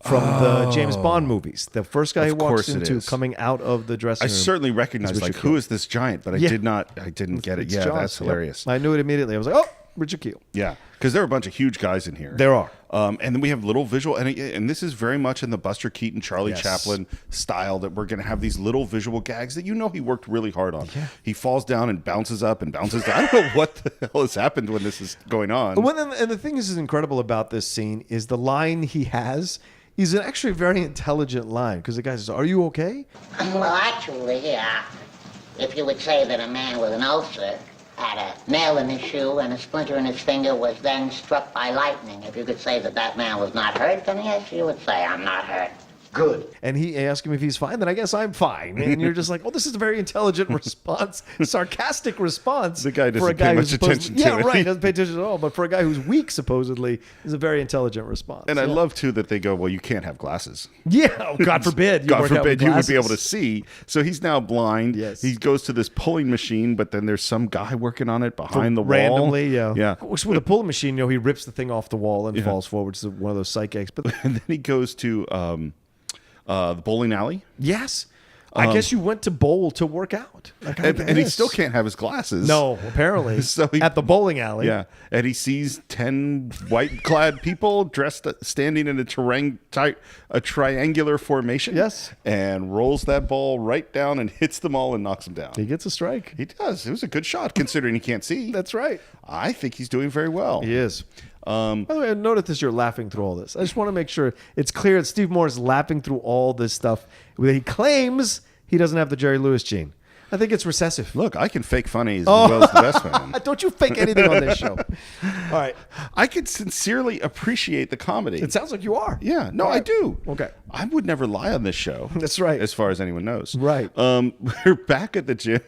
From the James Bond movies. The first guy he walks into coming out of the dressing room. I certainly recognized, like, who is this giant? But I didn't get it. It's Yeah, Jaws. that's hilarious. Yep. I knew it immediately. I was like, oh, Richard Kiel. Yeah, because there are a bunch of huge guys in here. There are. And then we have little visual, and this is very much in the Buster Keaton, Charlie Chaplin style, that we're going to have these little visual gags that he worked really hard on. Yeah. He falls down and bounces up and bounces down. I don't know what the hell has happened when this is going on. And the thing is incredible about this scene is the line he has. He's an actually very intelligent line, because the guy says, "Are you okay?" Well, actually, if you would say that a man with an ulcer had a nail in his shoe and a splinter in his finger was then struck by lightning, if you could say that that man was not hurt, then yes, you would say, "I'm not hurt." Good. And he asked him if he's fine, then I guess I'm fine. And you're just like, well, this is a very intelligent response, sarcastic response. The guy doesn't pay much attention to it. Yeah, right, doesn't pay attention at all. But for a guy who's weak, supposedly, is a very intelligent response. And I love, too, that they go, well, you can't have glasses. Yeah, oh, God forbid. God forbid you would be able to see. So he's now blind. Yes. He goes to this pulling machine, but then there's some guy working on it behind the wall. Randomly, yeah. Yeah. Which with a pulling machine, he rips the thing off the wall and falls forward. It's one of those psych eggs. But and then he goes to the bowling alley. Yes. I guess you went to bowl to work out. And he still can't have his glasses. No, apparently. So at the bowling alley. Yeah. And he sees 10 white-clad people standing in a triangular formation. Yes. And rolls that ball right down and hits them all and knocks them down. He gets a strike. He does. It was a good shot, considering he can't see. That's right. I think he's doing very well. He is. By the way, I noticed you're laughing through all this. I just want to make sure it's clear that Steve Moore is laughing through all this stuff. He claims he doesn't have the Jerry Lewis gene. I think it's recessive. Look, I can fake funny as well as the best man. Don't you fake anything on this show. All right. I could sincerely appreciate the comedy. It sounds like you are. Yeah. No, Right. I do. Okay. I would never lie on this show. That's right. As far as anyone knows. Right. We're back at the gym,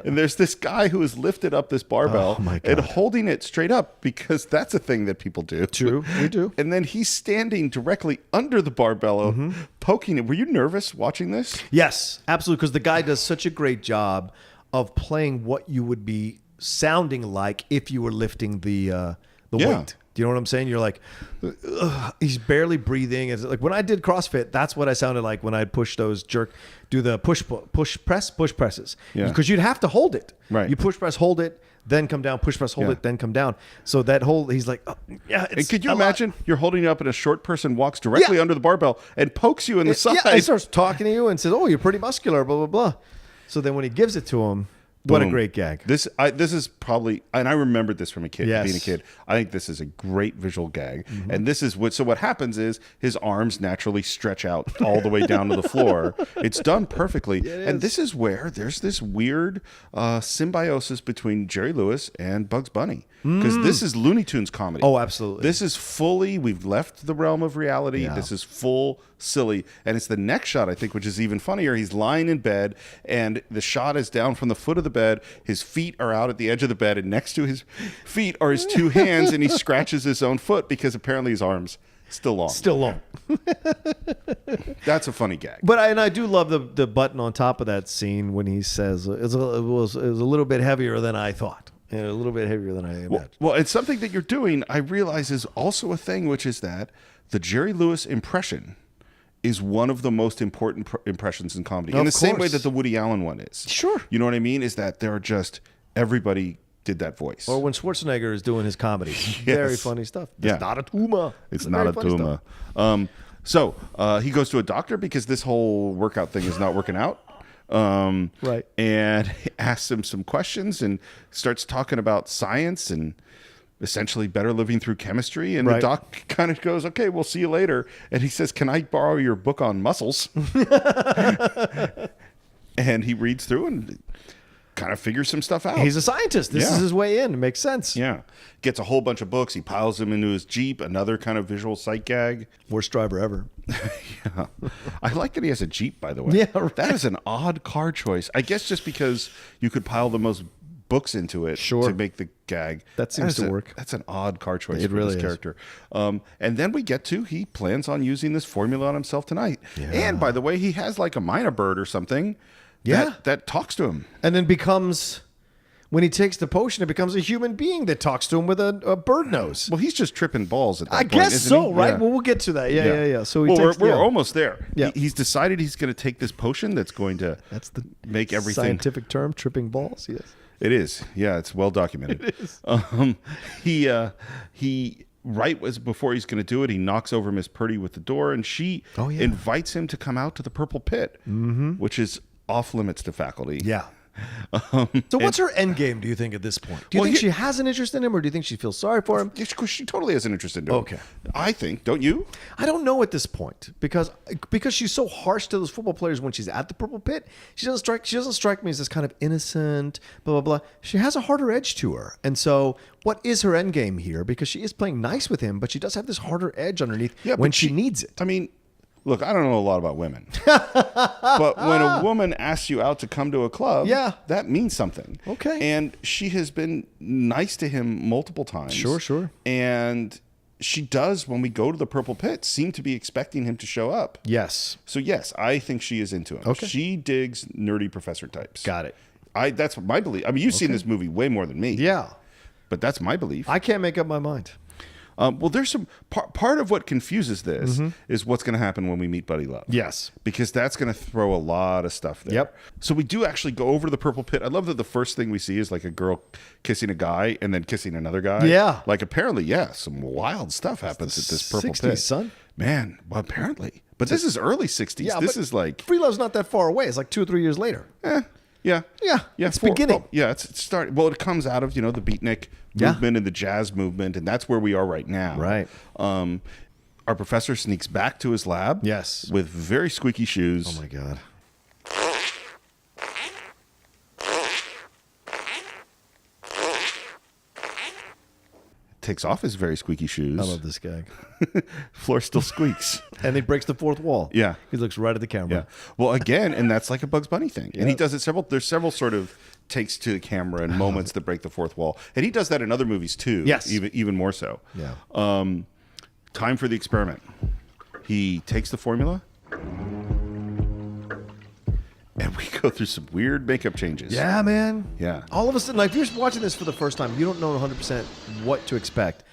and there's this guy who has lifted up this barbell and holding it straight up, because that's a thing that people do. True. We do. And then he's standing directly under the barbell, poking it. Were you nervous watching this? Yes, absolutely, because the guy does such a great job of playing what you would be sounding like if you were lifting the weight. Do you know what I'm saying? You're like, he's barely breathing. It's like when I did CrossFit, that's what I sounded like when I'd push those do the push presses. Yeah. Because you'd have to hold it. Right. You push press, hold it, then come down, push press, hold it, then come down. So that he's like, And could you imagine you're holding it up and a short person walks directly under the barbell and pokes you in the side? Yeah, he starts talking to you and says, "Oh, you're pretty muscular," blah, blah, blah. So then when he gives it to him, what a great gag. This is probably, and I remembered this from being a kid. I think this is a great visual gag. And this is what happens is his arms naturally stretch out all the way down to the floor. It's done perfectly. And this is where there's this weird symbiosis between Jerry Lewis and Bugs Bunny. Because this is Looney Tunes comedy. Oh, absolutely. This is fully, we've left the realm of reality. Yeah. This is full silly. And it's the next shot, I think, which is even funnier. He's lying in bed, and the shot is down from the foot of the bed. His feet are out at the edge of the bed, and next to his feet are his two hands, and he scratches his own foot because apparently his arm's still long. Still long. That's a funny gag. But I do love the button on top of that scene when he says, it was a little bit heavier than I thought. And a little bit heavier than I imagined. Well, it's something that you're doing, I realize, is also a thing, which is that the Jerry Lewis impression is one of the most important impressions in comedy. In the same way that the Woody Allen one is. Sure. You know what I mean? Is that there are just, everybody did that voice. Or when Schwarzenegger is doing his comedy. Very funny stuff. It's not a tumor. It's not a tumor. So he goes to a doctor because this whole workout thing is not working out. Right. And asks him some questions and starts talking about science and essentially better living through chemistry. And the doc kind of goes, "Okay, we'll see you later." And he says, "Can I borrow your book on muscles?" And he reads through and kind of figures some stuff out. He's a scientist. This is his way in. It makes sense. Yeah. Gets a whole bunch of books. He piles them into his Jeep. Another kind of visual sight gag. Worst driver ever. Yeah. I like that he has a Jeep, by the way. Yeah, right. That is an odd car choice. I guess just because you could pile the most books into it to make the gag. That seems to work. That's an odd car choice It for really this is. character. And then we get to he plans on using this formula on himself tonight. Yeah. And by the way, he has like a minor bird or something that talks to him. And then becomes, when he takes the potion, it becomes a human being that talks to him with a bird nose. Well, he's just tripping balls at that I point, guess isn't so, he? right? Yeah. Well, we'll get to that. Yeah. So he well, takes, we're almost there. Yeah. He's decided he's going to take this potion that's going to That's the make everything scientific term, tripping balls. Yes. It is. Yeah, it's well documented. It is. He right as before he's going to do it, he knocks over Miss Purdy with the door, and she invites him to come out to the Purple Pit, which is off limits to faculty. Yeah. So what's her end game, do you think, at this point? Do you think she has an interest in him, or do you think she feels sorry for him? She totally has an interest in him. Okay. I think, don't you? I don't know at this point because she's so harsh to those football players when she's at the Purple Pit. She doesn't strike me as this kind of innocent, blah, blah, blah. She has a harder edge to her. And so what is her end game here? Because she is playing nice with him, but she does have this harder edge underneath when she needs it. I mean, look, I don't know a lot about women, but when a woman asks you out to come to a club, that means something. Okay. And she has been nice to him multiple times. Sure. And she does, when we go to the Purple Pit, seem to be expecting him to show up. Yes. So yes, I think she is into him. Okay. She digs nerdy professor types. Got it. That's my belief. I mean, you've seen this movie way more than me. Yeah. But that's my belief. I can't make up my mind. Well, there's some part of what confuses this is what's going to happen when we meet Buddy Love. Yes. Because that's going to throw a lot of stuff there. Yep. So we do actually go over to the Purple Pit. I love that the first thing we see is like a girl kissing a guy and then kissing another guy. Yeah. Like apparently, some wild stuff happens at this Purple 60s, Pit. son. Man, well, apparently. But this is early 60s. Yeah, this but is like... Free Love's not that far away. It's like 2 or 3 years later. Yeah. It's beginning. It's starting. Well, it comes out of, the beatnik movement and the jazz movement, and that's where we are right now. Right. Our professor sneaks back to his lab. Yes. With very squeaky shoes. Oh, my God. Takes off his very squeaky shoes. I love this gag. Floor still squeaks. And he breaks the fourth wall. Yeah. He looks right at the camera. Yeah. Well, again, and that's like a Bugs Bunny thing. And he does it there's several sort of takes to the camera and moments that break the fourth wall. And he does that in other movies too. Yes. Even more so. Yeah. Time for the experiment. He takes the formula. And we go through some weird makeup changes. Yeah, man. Yeah. All of a sudden, like, if you're watching this for the first time, you don't know 100% what to expect.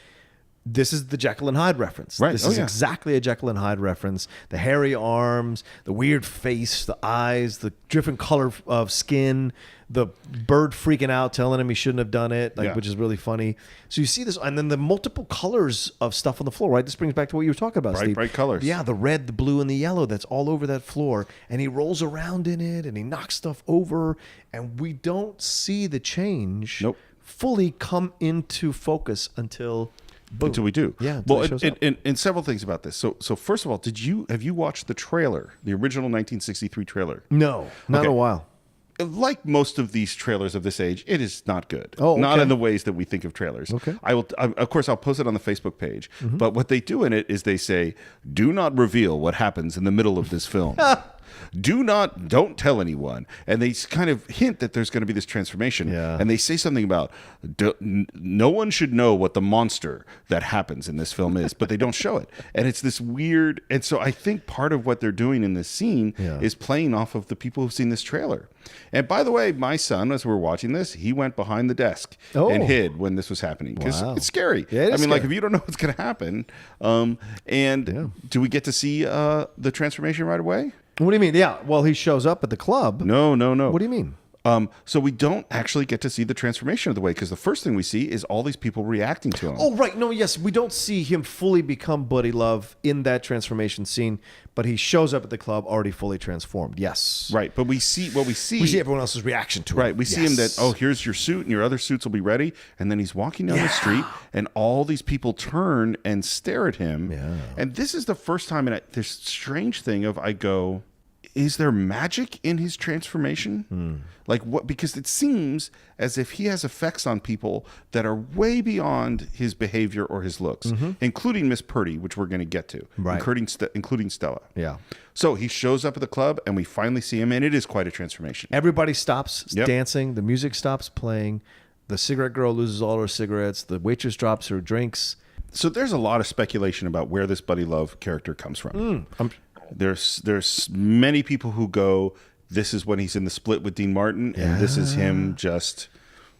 This is the Jekyll and Hyde reference. Right. This is exactly a Jekyll and Hyde reference. The hairy arms, the weird face, the eyes, the different color of skin, the bird freaking out, telling him he shouldn't have done it, which is really funny. So you see this, and then the multiple colors of stuff on the floor, right? This brings back to what you were talking about, Steve. Bright colors. Yeah, the red, the blue, and the yellow that's all over that floor. And he rolls around in it, and he knocks stuff over, and we don't see the change fully come into focus until... Boom. Until we do. Yeah. Well, and several things about this. So first of all, have you watched the trailer, the original 1963 trailer? No, not in a while. Like most of these trailers of this age, it is not good. Oh, okay. Not in the ways that we think of trailers. Okay. Of course, I'll post it on the Facebook page. But what they do in it is they say, "Do not reveal what happens in the middle of this film." Don't tell anyone. And they kind of hint that there's going to be this transformation. Yeah. And they say something about no one should know what the monster that happens in this film is, but they don't show it. And it's this weird. And so I think part of what they're doing in this scene is playing off of the people who've seen this trailer. And by the way, my son, as we're watching this, he went behind the desk and hid when this was happening because it's scary. Yeah, I mean, like if you don't know what's going to happen. Do we get to see the transformation right away? What do you mean? Yeah. Well, he shows up at the club. No. What do you mean? So we don't actually get to see the transformation of the way because the first thing we see is all these people reacting to him. Oh, right. No, yes. We don't see him fully become Buddy Love in that transformation scene, but he shows up at the club already fully transformed. Yes. Right. But we see We see everyone else's reaction to it. Right. We see him that, here's your suit and your other suits will be ready. And then he's walking down the street and all these people turn and stare at him. Yeah. And this is the first time, and this strange thing of I go, is there magic in his transformation? Like what? Because it seems as if he has effects on people that are way beyond his behavior or his looks, including Miss Purdy, which we're going to get to, Right. including Stella. Yeah. So he shows up at the club, and we finally see him, and it is quite a transformation. Everybody stops Yep. dancing. The music stops playing. The cigarette girl loses all her cigarettes. The waitress drops her drinks. So there's a lot of speculation about where this Buddy Love character comes from. There's many people who go, this is when he's in the split with Dean Martin, and this is him just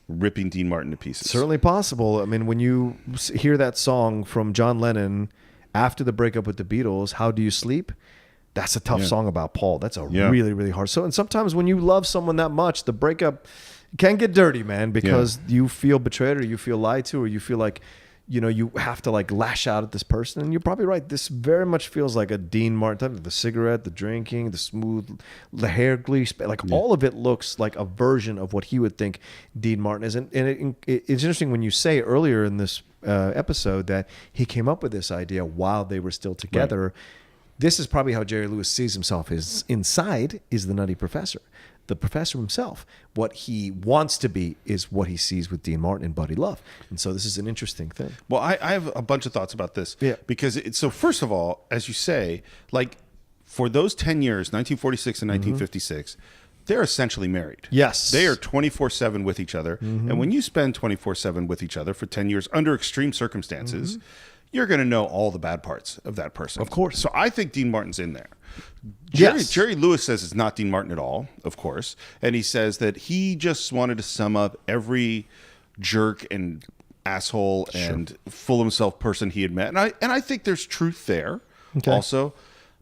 ripping Dean Martin to pieces. Certainly possible. I mean, when you hear that song from John Lennon after the breakup with the Beatles, How Do You Sleep? That's a tough song about Paul. That's a really, really hard. So, and sometimes when you love someone that much, the breakup can get dirty, man, because you feel betrayed or you feel lied to or you feel like, you know, you have to like lash out at this person. And you're probably right. This very much feels like a Dean Martin type. The cigarette, the drinking, the smooth, the hair grease, like all of it looks like a version of what he would think Dean Martin is. And it's interesting when you say earlier in this episode that he came up with this idea while they were still together. Right. This is probably how Jerry Lewis sees himself. His inside is the Nutty Professor. The professor himself, what he wants to be is what he sees with Dean Martin and Buddy Love. And so this is an interesting thing. Well, I have a bunch of thoughts about this. Yeah. Because so first of all, as you say, like for those 10 years, 1946 and 1956, they're essentially married. Yes. They are 24/7 with each other. And when you spend 24/7 with each other for 10 years under extreme circumstances, you're going to know all the bad parts of that person. Of course. So I think Dean Martin's in there. Yes. Jerry Lewis says it's not Dean Martin at all, of course. And he says that he just wanted to sum up every jerk and asshole and full of himself person he had met. And I think there's truth there also.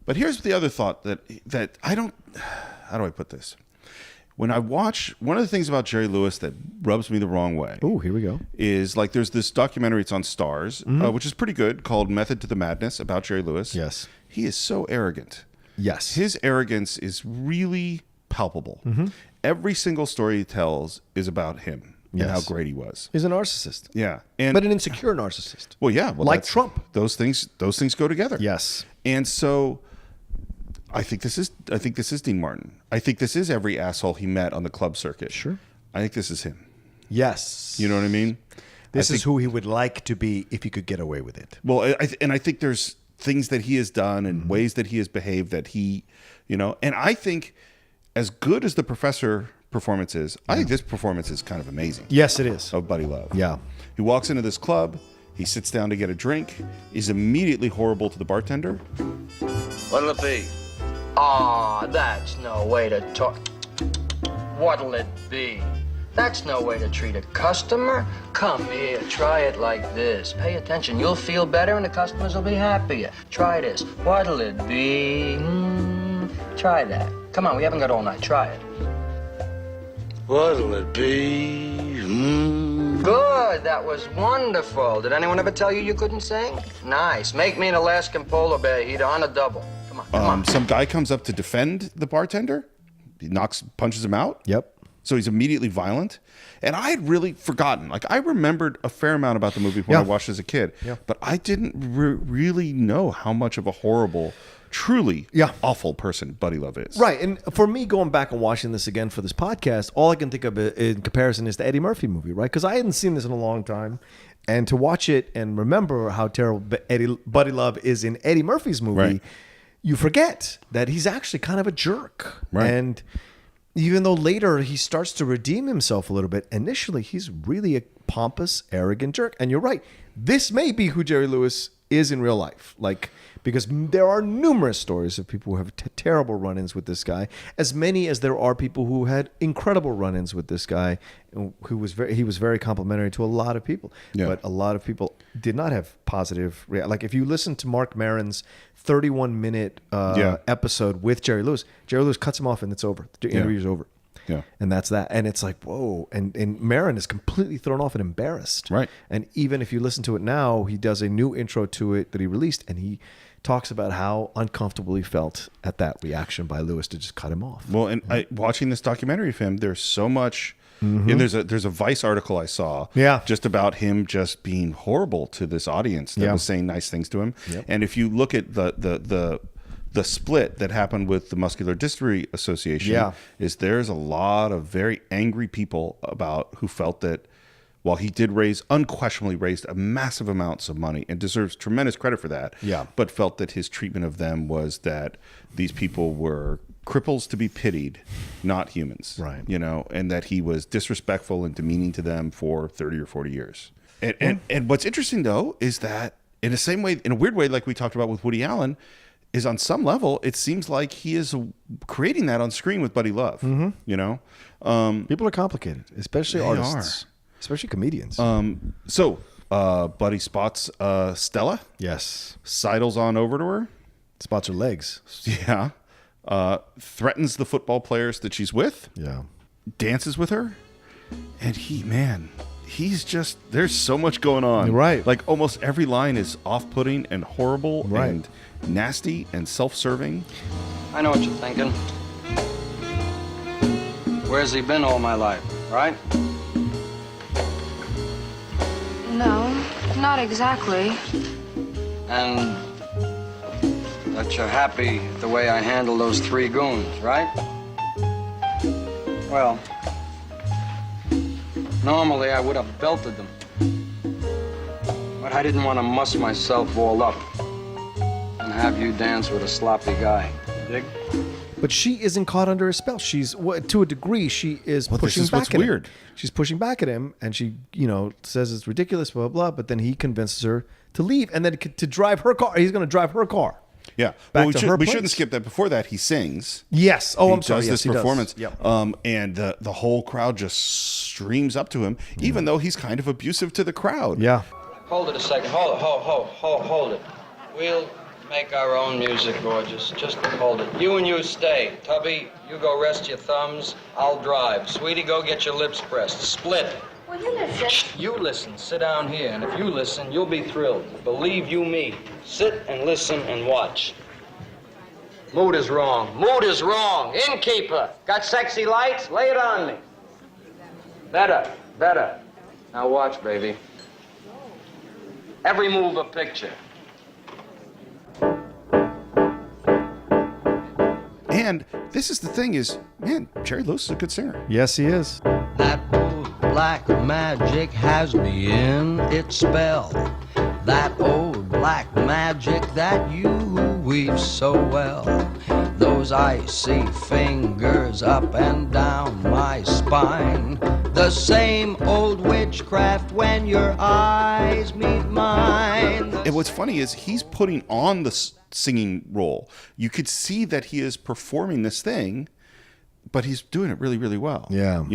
But here's the other thought that I don't, how do I put this? When I watch, one of the things about Jerry Lewis that rubs me the wrong way. Oh, here we go. Is like there's this documentary, it's on Stars, which is pretty good, called Method to the Madness about Jerry Lewis. Yes. He is so arrogant. Yes. His arrogance is really palpable. Every single story he tells is about him and how great he was. He's a narcissist. Yeah. But an insecure narcissist. Well, yeah. Well, like Trump. Those things go together. Yes. And so I think this is Dean Martin. I think this is every asshole he met on the club circuit. Sure. I think this is him. Yes. You know what I mean? This is who he would like to be if he could get away with it. Well, I think there's things that he has done and ways that he has behaved that he, you know, and I think as good as the Professor performance is, I think this performance is kind of amazing. Yes, it is. Of Buddy Love. Yeah. He walks into this club, he sits down to get a drink, is immediately horrible to the bartender. What'll it be? Aw, that's no way to talk. What'll it be? That's no way to treat a customer. Come here, try it like this. Pay attention, you'll feel better and the customers will be happier. Try this. What'll it be? Try that. Come on, we haven't got all night. Try it. What'll it be? Good, that was wonderful. Did anyone ever tell you you couldn't sing? Nice. Make me an Alaskan polar bear heater on a double. Come on, come on. Some guy comes up to defend the bartender. He punches him out. Yep. So he's immediately violent. And I had really forgotten. Like, I remembered a fair amount about the movie when I watched it as a kid. Yeah. But I didn't really know how much of a horrible, truly awful person Buddy Love is. Right. And for me, going back and watching this again for this podcast, all I can think of in comparison is the Eddie Murphy movie, right? Because I hadn't seen this in a long time. And to watch it and remember how terrible Buddy Love is in Eddie Murphy's movie, you forget that he's actually kind of a jerk. Right. And even though later he starts to redeem himself a little bit, initially he's really a pompous, arrogant jerk. And you're right. This may be who Jerry Lewis is in real life. Like, because there are numerous stories of people who have terrible run-ins with this guy, as many as there are people who had incredible run-ins with this guy, who was very complimentary to a lot of people. Yeah. But a lot of people did not have positive like if you listen to Mark Maron's 31-minute episode with Jerry Lewis cuts him off and it's over. The interview's over. Yeah. And that's that. And it's like, whoa. And Maron is completely thrown off and embarrassed. Right. And even if you listen to it now, he does a new intro to it that he released, and he talks about how uncomfortable he felt at that reaction by Lewis to just cut him off. Well, and watching this documentary of him, there's so much. And there's a Vice article I saw just about him just being horrible to this audience that was saying nice things to him. Yep. And if you look at the the split that happened with the Muscular Dystrophy Association is there's a lot of very angry people who felt that while he did unquestionably raised massive amounts of money and deserves tremendous credit for that, but felt that his treatment of them was that these people were cripples to be pitied, not humans, right? And that he was disrespectful and demeaning to them for 30 or 40 years. And what's interesting though is that in the same way, in a weird way, like we talked about with Woody Allen, is on some level it seems like he is creating that on screen with Buddy Love. People are complicated, especially artists, especially comedians. So Buddy spots Stella. Yes, sidles on over to her, spots her legs. Yeah. Threatens the football players that she's with. Yeah. Dances with her. And he's just, there's so much going on. Right. Like almost every line is off-putting and horrible right. and nasty and self-serving. I know what you're thinking. Where's he been all my life, right? No, not exactly. And that you're happy the way I handle those 3 goons, right? Well, normally I would have belted them. But I didn't want to muss myself all up and have you dance with a sloppy guy. You dig? But she isn't caught under a spell. She's, to a degree, she is pushing this is back what's at weird. him. She's pushing back at him, and she, says it's ridiculous, blah, blah, blah. But then he convinces her to leave, and then to drive her car. He's going to drive her car. Yeah. Back Well, to her we place. shouldn't skip that. Before that, he sings. Yes. Oh, he I'm sorry. does Yes, this he performance. Does. Yep. And the whole crowd just streams up to him, even though he's kind of abusive to the crowd. Yeah. Hold it a second. Hold it. We'll make our own music, gorgeous. Just hold it. You and you stay. Tubby, you go rest your thumbs. I'll drive. Sweetie, go get your lips pressed. Split. Will you listen? You listen. Sit down here. And if you listen, you'll be thrilled. Believe you me. Sit and listen and watch. Mood is wrong. Mood is wrong. Innkeeper. Got sexy lights? Lay it on me. Better. Now watch, baby. Every move a picture. And this is the thing is, man, Jerry Lewis is a good singer. Yes, he is. That old black magic has me in its spell. That old black magic that you weave so well. Those icy fingers up and down my spine. The same old witchcraft when your eyes meet mine. And what's funny is he's putting on the singing role. You could see that he is performing this thing, but he's doing it really, really well. Yeah.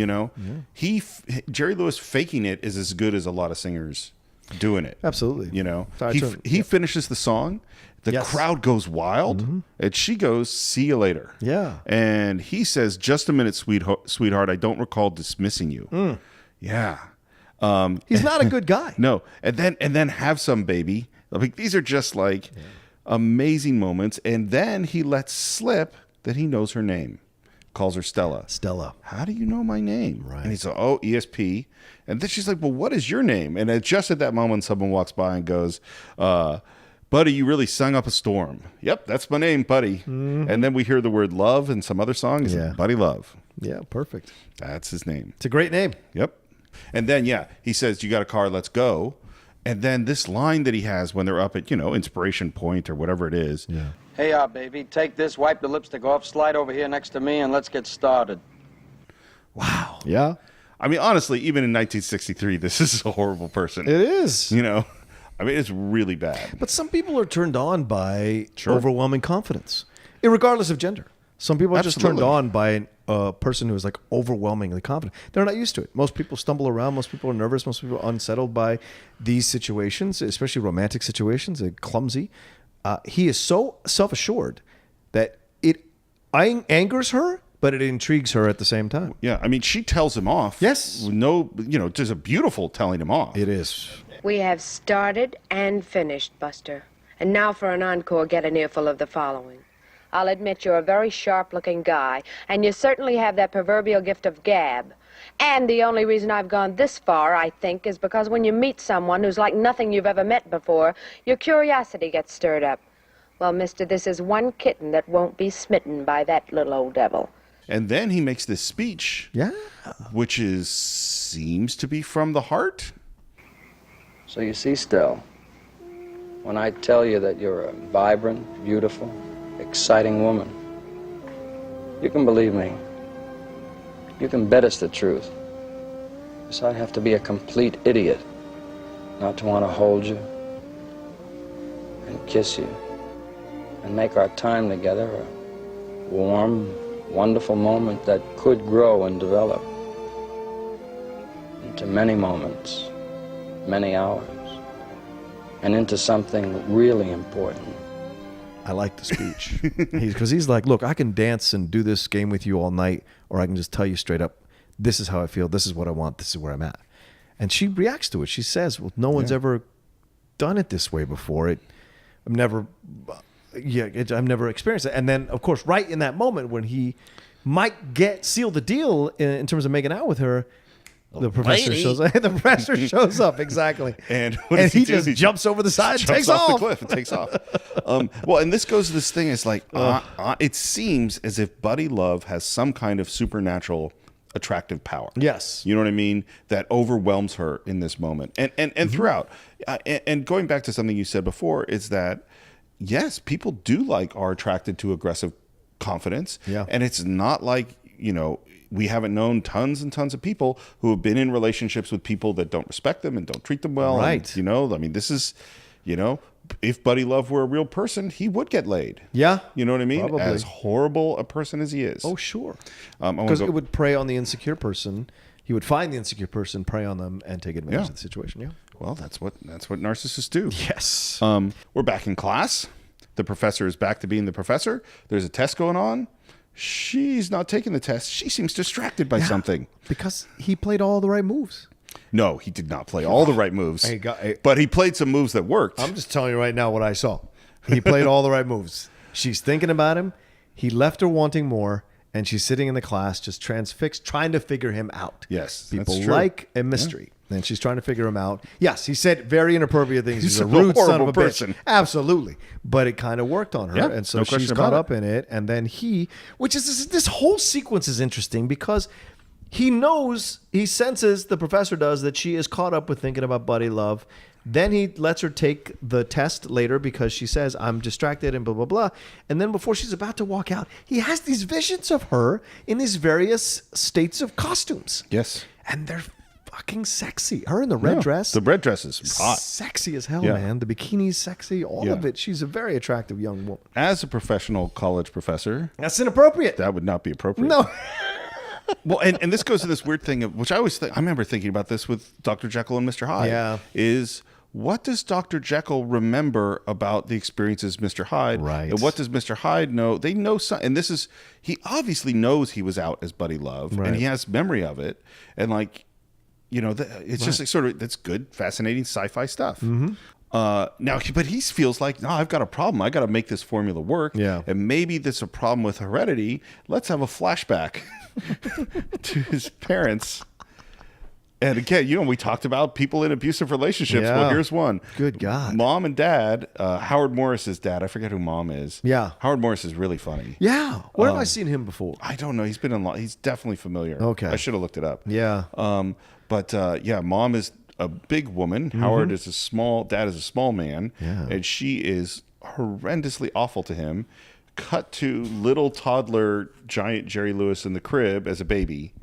Jerry Lewis faking it is as good as a lot of singers doing it. Absolutely. He finishes the song. The Yes. crowd goes wild, and she goes, "See you later." Yeah. And he says, "Just a minute, sweetheart. I don't recall dismissing you." Yeah. He's not a good guy. No. And then have some baby. Like these are just like amazing moments. And then he lets slip that he knows her name. Calls her Stella. Stella. How do you know my name? Right. And he's like, "Oh, ESP." And then she's like, "Well, what is your name?" And just at that moment, someone walks by and goes, "Buddy, you really sung up a storm." "Yep, that's my name, Buddy." And then we hear the word love in some other song. It's Yeah. Buddy Love. Yeah, perfect. That's his name. It's a great name. Yep. And then, he says, "You got a car, let's go." And then this line that he has when they're up at, Inspiration Point or whatever it is. Yeah. Hey, baby, take this, wipe the lipstick off, slide over here next to me, and let's get started. Wow. Yeah. I mean, honestly, even in 1963, this is a horrible person. It is. I mean, it's really bad. But some people are turned on by Sure. overwhelming confidence, regardless of gender. Some people are just turned Absolutely. on by a person who is like overwhelmingly confident. They're not used to it. Most people stumble around. Most people are nervous. Most people are unsettled by these situations, especially romantic situations. They're clumsy. He is so self-assured that it angers her, but it intrigues her at the same time. Yeah, I mean, she tells him off. Yes. No, there's a beautiful telling him off. It is. We have started and finished, Buster. And now for an encore, get an earful of the following. I'll admit you're a very sharp-looking guy, and you certainly have that proverbial gift of gab. And the only reason I've gone this far, I think, is because when you meet someone who's like nothing you've ever met before, your curiosity gets stirred up. Well, mister, this is one kitten that won't be smitten by that little old devil. And then he makes this speech, Yeah. which seems to be from the heart. So you see, Stell, when I tell you that you're a vibrant, beautiful, exciting woman, you can believe me. You can bet it's the truth. Because I'd have to be a complete idiot not to want to hold you and kiss you and make our time together a warm, wonderful moment that could grow and develop into many moments, many hours, and into something really important. I like the speech. He's like, look, I can dance and do this game with you all night, or I can just tell you straight up, this is how I feel, this is what I want, this is where I'm at. And she reacts to it. She says, well, no one's ever done it this way before. I've never experienced it. And then, of course, right in that moment when he might seal the deal in terms of making out with her, the professor shows up. The professor shows up, exactly. And what does he do? just jumps over the side and jumps takes off off. the cliff and takes off. Well, and this goes to this thing. It's like, it seems as if Buddy Love has some kind of supernatural attractive power. Yes. You know what I mean? That overwhelms her in this moment. And throughout. And going back to something you said before is that, yes, people are attracted to aggressive confidence. Yeah. And it's not like, we haven't known tons and tons of people who have been in relationships with people that don't respect them and don't treat them well. Right. And, this is, if Buddy Love were a real person, he would get laid. Yeah. You know what I mean? Probably. As horrible a person as he is. Oh, sure. I wanna Because go- it would prey on the insecure person. He would find the insecure person, prey on them, and take advantage Yeah. of the situation. Yeah. Well, that's what narcissists do. Yes. We're back in class. The professor is back to being the professor. There's a test going on. She's not taking the test. She seems distracted by something. Because he played all the right moves. No, he did not play all the right moves. Hey, but he played some moves that worked. I'm just telling you right now what I saw. He played all the right moves. She's thinking about him. He left her wanting more, and she's sitting in the class just transfixed, trying to figure him out. Yes, People that's true. like a mystery. And she's trying to figure him out. Yes, he said very inappropriate things. He's He's a a rude son of horrible a person. bitch. Absolutely. But it kind of worked on her. Yeah, and so no she's question caught about up in it. And then which is this whole sequence is interesting because he senses, the professor does, that she is caught up with thinking about Buddy Love. Then he lets her take the test later because she says, I'm distracted and blah, blah, blah. And then before she's about to walk out, he has these visions of her in these various states of costumes. Yes. And they're fucking sexy. Her in the red dress. The red dress is hot. Sexy as hell, Yeah. man. The bikini's sexy. All Yeah. of it. She's a very attractive young woman. As a professional college professor, That's inappropriate. that would not be appropriate. No. Well, and this goes to this weird thing of which I remember thinking about this with Dr. Jekyll and Mr. Hyde. Yeah. Is what does Dr. Jekyll remember about the experiences of Mr. Hyde? Right. And what does Mr. Hyde know? They know something. And he obviously knows he was out as Buddy Love, Right. and he has memory of it. And it's just like sort of, that's good, fascinating sci-fi stuff. Mm-hmm. Now, but he feels like, no, I've got a problem. I got to make this formula work. Yeah. And maybe there's a problem with heredity. Let's have a flashback to his parents. And again, we talked about people in abusive relationships. Yeah. Well, here's one. Good God. Mom and dad, Howard Morris's dad. I forget who mom is. Yeah. Howard Morris is really funny. Yeah. Where have I seen him before? I don't know. He's been in he's definitely familiar. Okay. I should have looked it up. Yeah. But mom is a big woman. Howard is dad is a small man. Yeah. And she is horrendously awful to him. Cut to little toddler giant Jerry Lewis in the crib as a baby.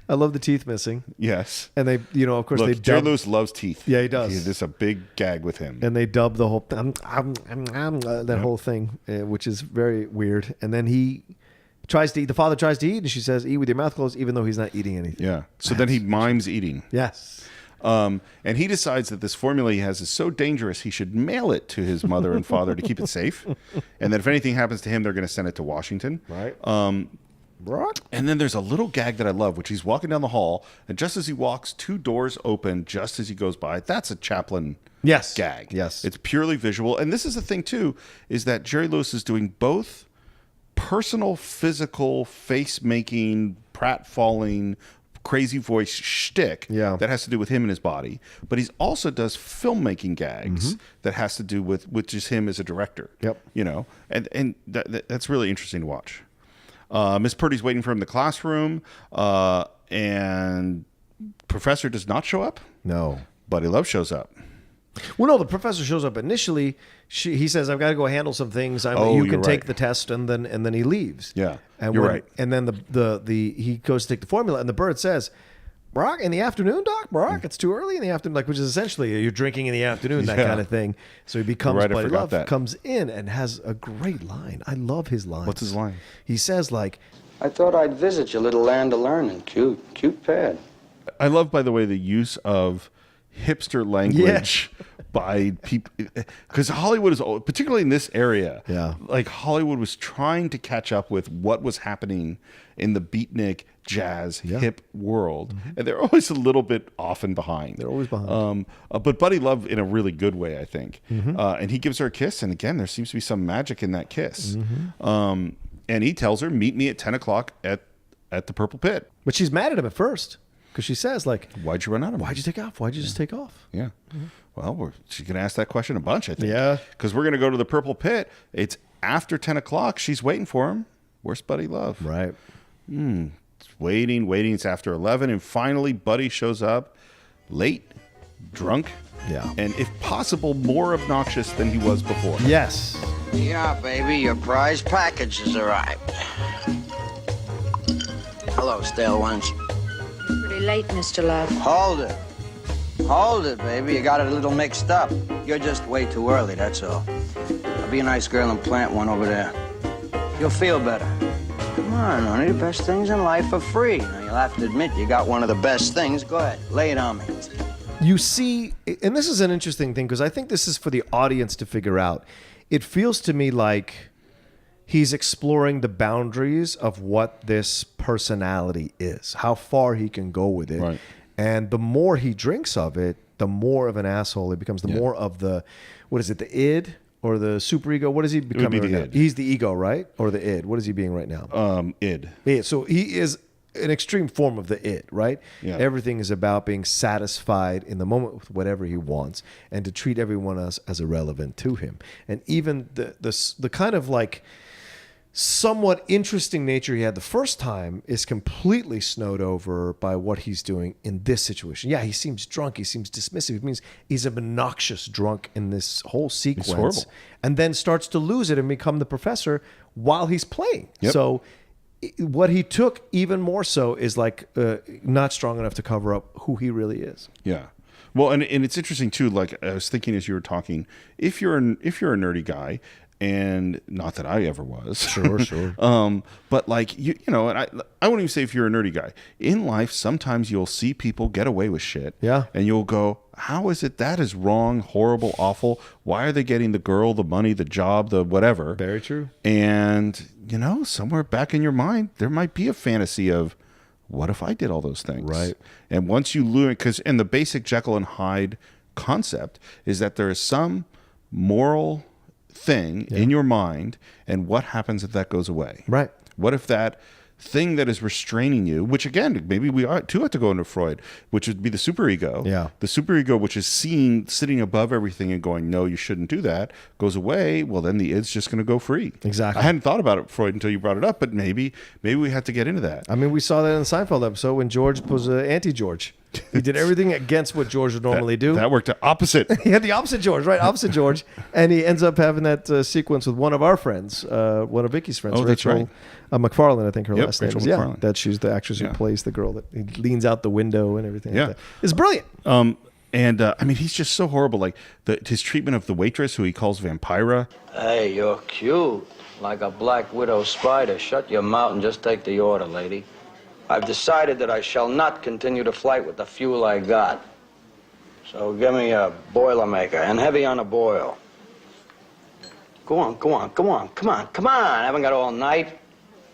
I love the teeth missing. Yes. And they, of course, Look, they Jerry dub, Lewis loves teeth. Yeah, he does. There's a big gag with him. and they dub the whole that whole thing, which is very weird. And then he tries to eat. The father tries to eat, and she says, "Eat with your mouth closed," even though he's not eating anything. Yeah. So then he mimes eating. Yes. And he decides that this formula he has is so dangerous, he should mail it to his mother and father to keep it safe. And that if anything happens to him, they're going to send it to Washington. Right. And then there's a little gag that I love, which he's walking down the hall, and just as he walks, two doors open just as he goes by. That's a Chaplin Yes. gag. Yes. It's purely visual. And this is the thing, too, is that Jerry Lewis is doing both personal, physical, face-making, pratfalling, crazy voice shtick that has to do with him and his body, but he also does filmmaking gags that has to do with just him as a director. You know, and that's really interesting to watch. Miss Purdy's waiting for him in the classroom, and Professor does not show up. No. Buddy Love shows up. Well, no, the professor shows up initially. He says, "I've got to go handle some things. You can take the test," and then he leaves. Yeah, and you're right. And then he goes to take the formula, and the bird says, "Brock, in the afternoon, Doc. Brock, it's too early in the afternoon." Like, which is essentially you're drinking in the afternoon, that kind of thing. So he becomes Buddy Love, comes in and has a great line. I love his line. What's his line? He says, like, "I thought I'd visit your little land of learning. Cute pad." I love, by the way, the use of hipster language by people, because Hollywood is, particularly in this area, like Hollywood was trying to catch up with what was happening in the beatnik jazz hip world, and they're always a little bit off and behind. They're always behind. But Buddy Love in a really good way, I think. And he gives her a kiss, and again, there seems to be some magic in that kiss. And he tells her, "Meet me at 10 o'clock at the Purple Pit." But she's mad at him at first. Because she says, like, "Why'd you run out of me? Why'd you take off? Why'd you just take off?" Yeah. Well, she's going to ask that question a bunch, I think. Yeah. Because we're going to go to the Purple Pit. It's after 10 o'clock. She's waiting for him. Where's Buddy Love? Right. It's waiting. It's after 11. And finally, Buddy shows up late, drunk, and if possible, more obnoxious than he was before. Yes. Yeah, baby, your prize package has arrived. Hello, stale ones. Pretty late, Mr. Love. Hold it, baby. You got it a little mixed up. You're just way too early, that's all. I'll be a nice girl and plant one over there. You'll feel better. Come on, honey, the best things in life are free. Now, you'll have to admit you got one of the best things. Go ahead, lay it on me. You see, and this is an interesting thing, because I think this is for the audience to figure out. It feels to me like he's exploring the boundaries of what this personality is, how far he can go with it. Right. And the more he drinks of it, the more of an asshole he becomes, the more of the, what is it, the id or the superego? What is he becoming right now? He's the ego, right? Or the id? What is he being right now? Id. Yeah, so he is an extreme form of the id, right? Yeah. Everything is about being satisfied in the moment with whatever he wants, and to treat everyone else as irrelevant to him. And even the kind of like somewhat interesting nature he had the first time is completely snowed over by what he's doing in this situation. Yeah, he seems drunk. He seems dismissive. It means he's an obnoxious drunk in this whole sequence. It's horrible. And then starts to lose it and become the professor while he's playing. Yep. So what he took even more so is like not strong enough to cover up who he really is. Yeah. Well, and it's interesting too. Like I was thinking as you were talking, if you're a nerdy guy, and not that I ever was. Sure. But like, you know, and I won't even say if you're a nerdy guy. In life, sometimes you'll see people get away with shit. Yeah. And you'll go, how is it that is wrong, horrible, awful? Why are they getting the girl, the money, the job, the whatever? Very true. And, you know, somewhere back in your mind, there might be a fantasy of, what if I did all those things? Right. And once you learn, and the basic Jekyll and Hyde concept is that there is some moral thing in your mind, and what happens if that goes away? Right. What if that thing that is restraining you, which again, maybe we are too have to go into Freud, which would be the superego. Yeah. The superego, which is sitting above everything and going, no, you shouldn't do that, goes away. Well, then the id's just going to go free. Exactly. I hadn't thought about it, Freud, until you brought it up, but maybe we have to get into that. I mean, we saw that in the Seinfeld episode when George was anti-George. He did everything against what George would normally do. That worked opposite. He had the opposite George, right? Opposite George. And he ends up having that sequence with one of our friends, one of Vicky's friends, Oh, that's Rachel McFarlane, I think her last name Rachel is. McFarlane. Yeah, that she's the actress who plays the girl that he leans out the window and everything. Yeah. Like that. It's brilliant. And I mean, he's just so horrible. Like his treatment of the waitress, who he calls Vampira. Hey, you're cute. Like a black widow spider. Shut your mouth and just take the order, lady. I've decided that I shall not continue the flight with the fuel I got. So give me a Boilermaker, and heavy on a boil. Go on. I haven't got all night.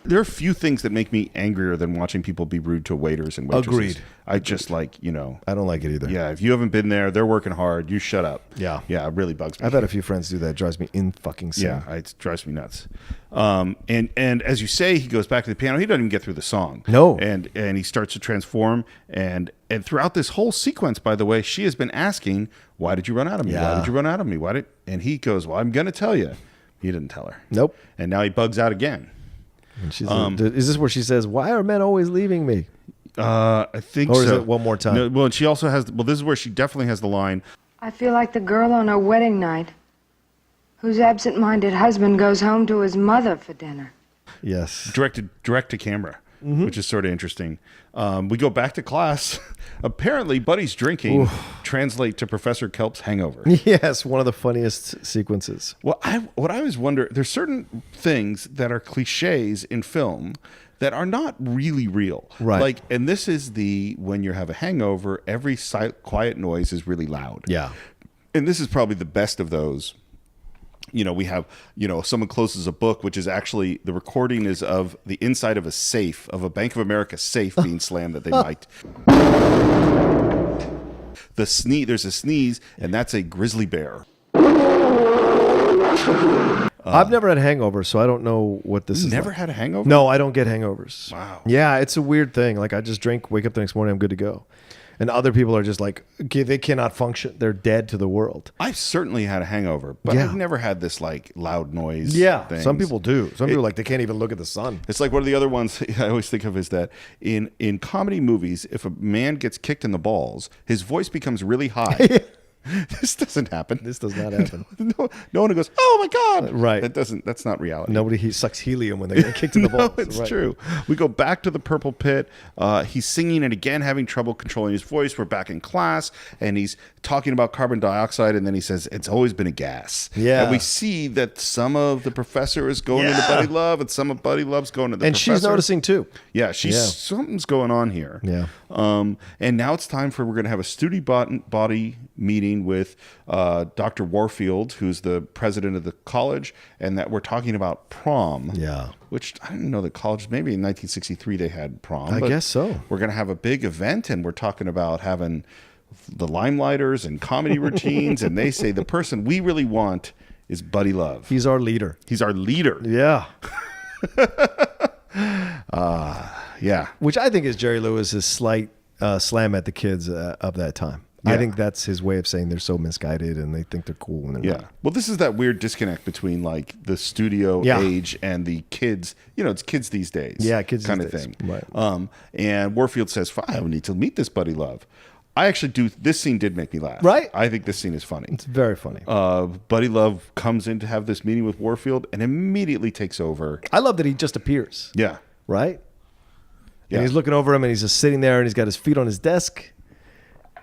there are few things that make me angrier than watching people be rude to waiters and waitresses. Agreed. I just like, you know. I don't like it either. Yeah, if you haven't been there, they're working hard. You shut up. Yeah. Yeah, it really bugs me. I've had a few friends do that. It drives me in fucking insane. Yeah, it drives me nuts. And as you say, he goes back to the piano. He doesn't even get through the song. No. And he starts to transform. And throughout this whole sequence, by the way, she has been asking, "Why did you run out of me? Yeah. Why did you run out of me? Why did?" And he goes, "Well, I'm going to tell you." He didn't tell her. Nope. And now he bugs out again. And she's is this where she says, "Why are men always leaving me"? I think Or so. is it one more time? No, well, and she also has. Well, this is where she definitely has the line. I feel like the girl on her wedding night whose absent-minded husband goes home to his mother for dinner. Yes. Direct to camera, which is sort of interesting. We go back to class. Apparently, Buddy's drinking translate to Professor Kelp's hangover. Yes, one of the funniest sequences. Well, what I always wonder, there's certain things that are cliches in film that are not really real. Right. Like, and this is when you have a hangover, every quiet noise is really loud. Yeah. And this is probably the best of those. You know, we have, someone closes a book, which is actually, the recording is of the inside of a safe, of a Bank of America safe being slammed that they mic'd. There's a sneeze, and that's a grizzly bear. I've never had a hangover, so I don't know what this is. Never like. had a hangover? No, I don't get hangovers. Wow. Yeah, it's a weird thing. Like, I just drink, wake up the next morning, I'm good to go. And other people are just like, okay, they cannot function. They're dead to the world. I've certainly had a hangover, but Yeah. I've never had this like loud noise. Yeah, things. some people do. Some people they can't even look at the sun. It's like one of the other ones I always think of is that in comedy movies, if a man gets kicked in the balls, his voice becomes really high. This doesn't happen. This does not happen. No one goes, "Oh my god!" Right. That's not reality. Nobody sucks helium when they get kicked in the balls. It's Right. true. We go back to the purple pit. He's singing and again having trouble controlling his voice. We're back in class and he's talking about carbon dioxide and then he says it's always been a gas. Yeah. And we see that some of the professor is going into Buddy Love and some of Buddy Love's going to the And professor. she's noticing too. Yeah, something's going on here. Yeah. And now it's time we're going to have a student body meeting with Dr. Warfield, who's the president of the college, and that we're talking about prom. Yeah. Which I didn't know that college, maybe in 1963 they had prom. I but guess so. We're going to have a big event and we're talking about having the limelighters and comedy routines. And they say the person we really want is Buddy Love. He's our leader. He's our leader. Yeah. Yeah. Which I think is Jerry Lewis's slight slam at the kids of that time. Yeah. I think that's his way of saying they're so misguided and they think they're cool when they're Yeah. not. Well, this is that weird disconnect between like the studio age and the kids. It's kids these days. Yeah, kids kind these of days. thing. Right. And Warfield says, "Fine, I need to meet this Buddy Love." I actually do. This scene did make me laugh. Right. I think this scene is funny. It's very funny. Buddy Love comes in to have this meeting with Warfield and immediately takes over. I love that he just appears. Yeah. Right? Yeah. And he's looking over him and he's just sitting there and he's got his feet on his desk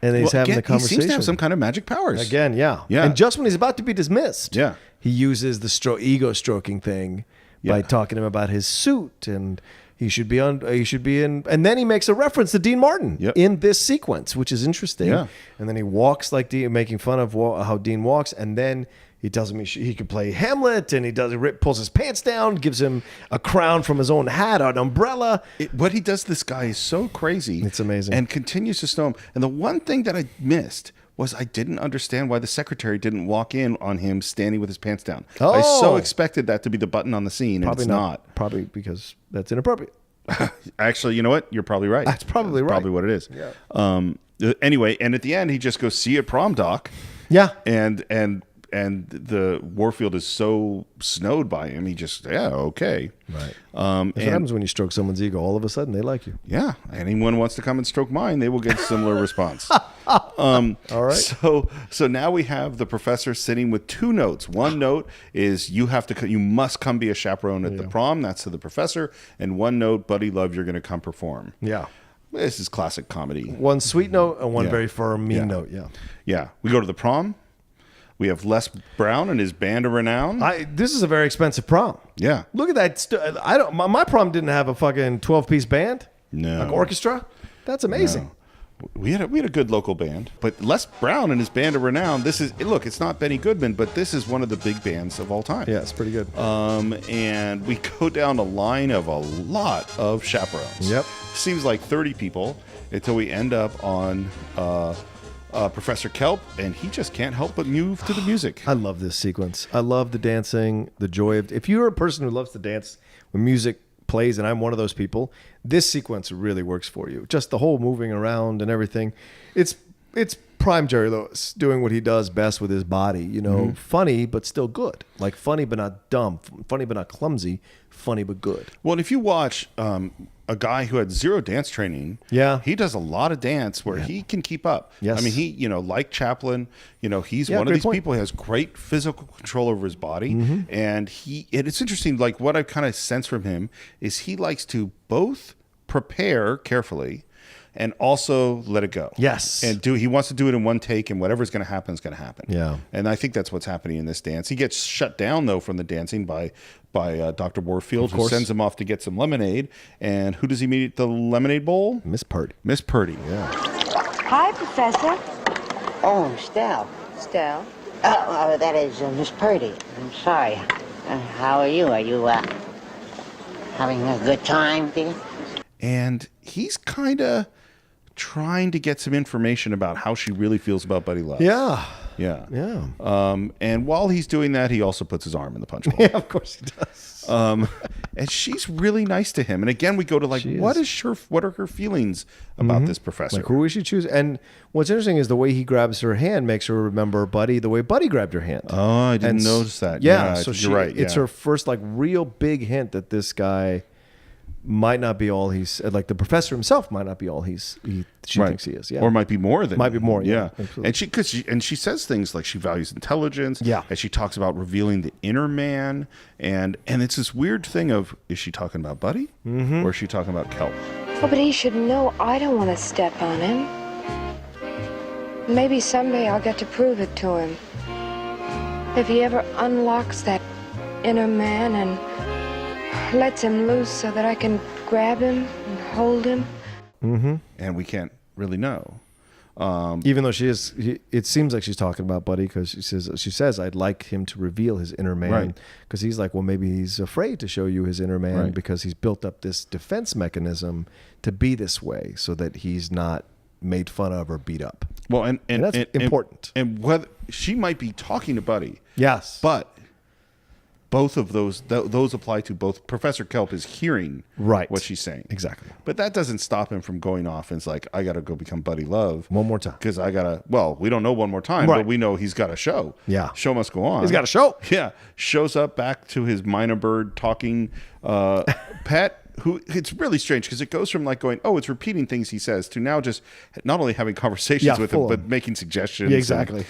and he's having again, the conversation. He seems to have some kind of magic powers. Again, yeah. Yeah. And just when he's about to be dismissed, Yeah. he uses the ego stroking thing by talking to him about his suit and he should be in, and then he makes a reference to Dean Martin in this sequence, which is interesting. Yeah. And then he walks like Dean, making fun of how Dean walks, and then he tells him he could play Hamlet, and he pulls his pants down, gives him a crown from his own hat, an umbrella. What he does to this guy is so crazy. It's amazing. And continues to snow him. And the one thing that I missed was I didn't understand why the secretary didn't walk in on him standing with his pants down. I so expected that to be the button on the scene, and it's not. Probably because that's inappropriate. Actually, you know what? You're probably right. That's probably right. Probably what it is. Yeah. Anyway, and at the end, he just goes, "See you at prom, Doc." Yeah. And the Warfield is so snowed by him, he just, okay. Right. That's what happens when you stroke someone's ego. All of a sudden, they like you. Yeah. Anyone wants to come and stroke mine, they will get a similar response. All right. So now we have the professor sitting with two notes. One note is you must come be a chaperone at the prom. That's to the professor. And one note, Buddy Love, you're going to come perform. Yeah. This is classic comedy. One sweet note and one very firm, mean note. Yeah. Yeah. We go to the prom. We have Les Brown and his band of renown. This is a very expensive prom. Yeah. Look at that. My prom didn't have a fucking 12-piece band. No. Like orchestra. That's amazing. We had a good local band, but Les Brown and his band of renown. It's not Benny Goodman, but this is one of the big bands of all time. Yeah, it's pretty good. And we go down a line of a lot of chaperones. Yep. Seems like 30 people until we end up on Professor Kelp, and he just can't help but move to the music. I love this sequence. I love the dancing, the joy of. If you're a person who loves to dance when music plays, and I'm one of those people, this sequence really works for you. Just the whole moving around and everything. It's prime Jerry Lewis doing what he does best with his body. Funny but still good. Like funny but not dumb. Funny but not clumsy. Funny but good. Well, and if you watch a guy who had zero dance training, he does a lot of dance where he can keep up. Yes. I mean, he, like Chaplin, he's one of these people who has great physical control over his body. And it's interesting, like what I've kind of sensed from him is he likes to both prepare carefully and also let it go. Yes. And he wants to do it in one take, and whatever's going to happen is going to happen. Yeah. And I think that's what's happening in this dance. He gets shut down, though, from the dancing by Dr. Warfield, who sends him off to get some lemonade. And who does he meet at the lemonade bowl? Miss Purdy. Miss Purdy, yeah. Hi, Professor. Oh, Stella. Stella? Oh, that is Miss Purdy. I'm sorry. How are you? Are you having a good time, dear? And he's kind of trying to get some information about how she really feels about Buddy Love. Yeah. Yeah. Yeah. And while he's doing that, he also puts his arm in the punch bowl. Yeah, of course he does. And she's really nice to him. And again, we go to what are her feelings about this professor? Like, who is she choose? And what's interesting is the way he grabs her hand makes her remember Buddy, the way Buddy grabbed her hand. Oh, I didn't notice that. Yeah, so you're right. It's her first real big hint that this guy might not be all he's like. The professor himself might not be all she thinks he is. Yeah, or might be more than. Might be more. Yeah, and she says things like she values intelligence. Yeah, and she talks about revealing the inner man, and it's this weird thing of, is she talking about Buddy or is she talking about Kelp? Oh, but he should know I don't want to step on him. Maybe someday I'll get to prove it to him. If he ever unlocks that inner man and lets him loose so that I can grab him and hold him. And we can't really know. Even though it seems like she's talking about Buddy, because she says I'd like him to reveal his inner man, because he's like, well, maybe he's afraid to show you his inner man because he's built up this defense mechanism to be this way so that he's not made fun of or beat up. Well, and that's important. And whether she might be talking to Buddy, yes, but both of those apply to both. Professor Kelp is hearing what she's saying. Exactly. But that doesn't stop him from going off and it's like, I got to go become Buddy Love. One more time. Because we don't know one more time, but we know he's got a show. Yeah. Show must go on. He's got a show. Yeah. Shows up back to his minor bird talking pet. Who it's really strange because it goes from going, oh, it's repeating things he says, to now just not only having conversations with him, but making suggestions. Yeah, exactly.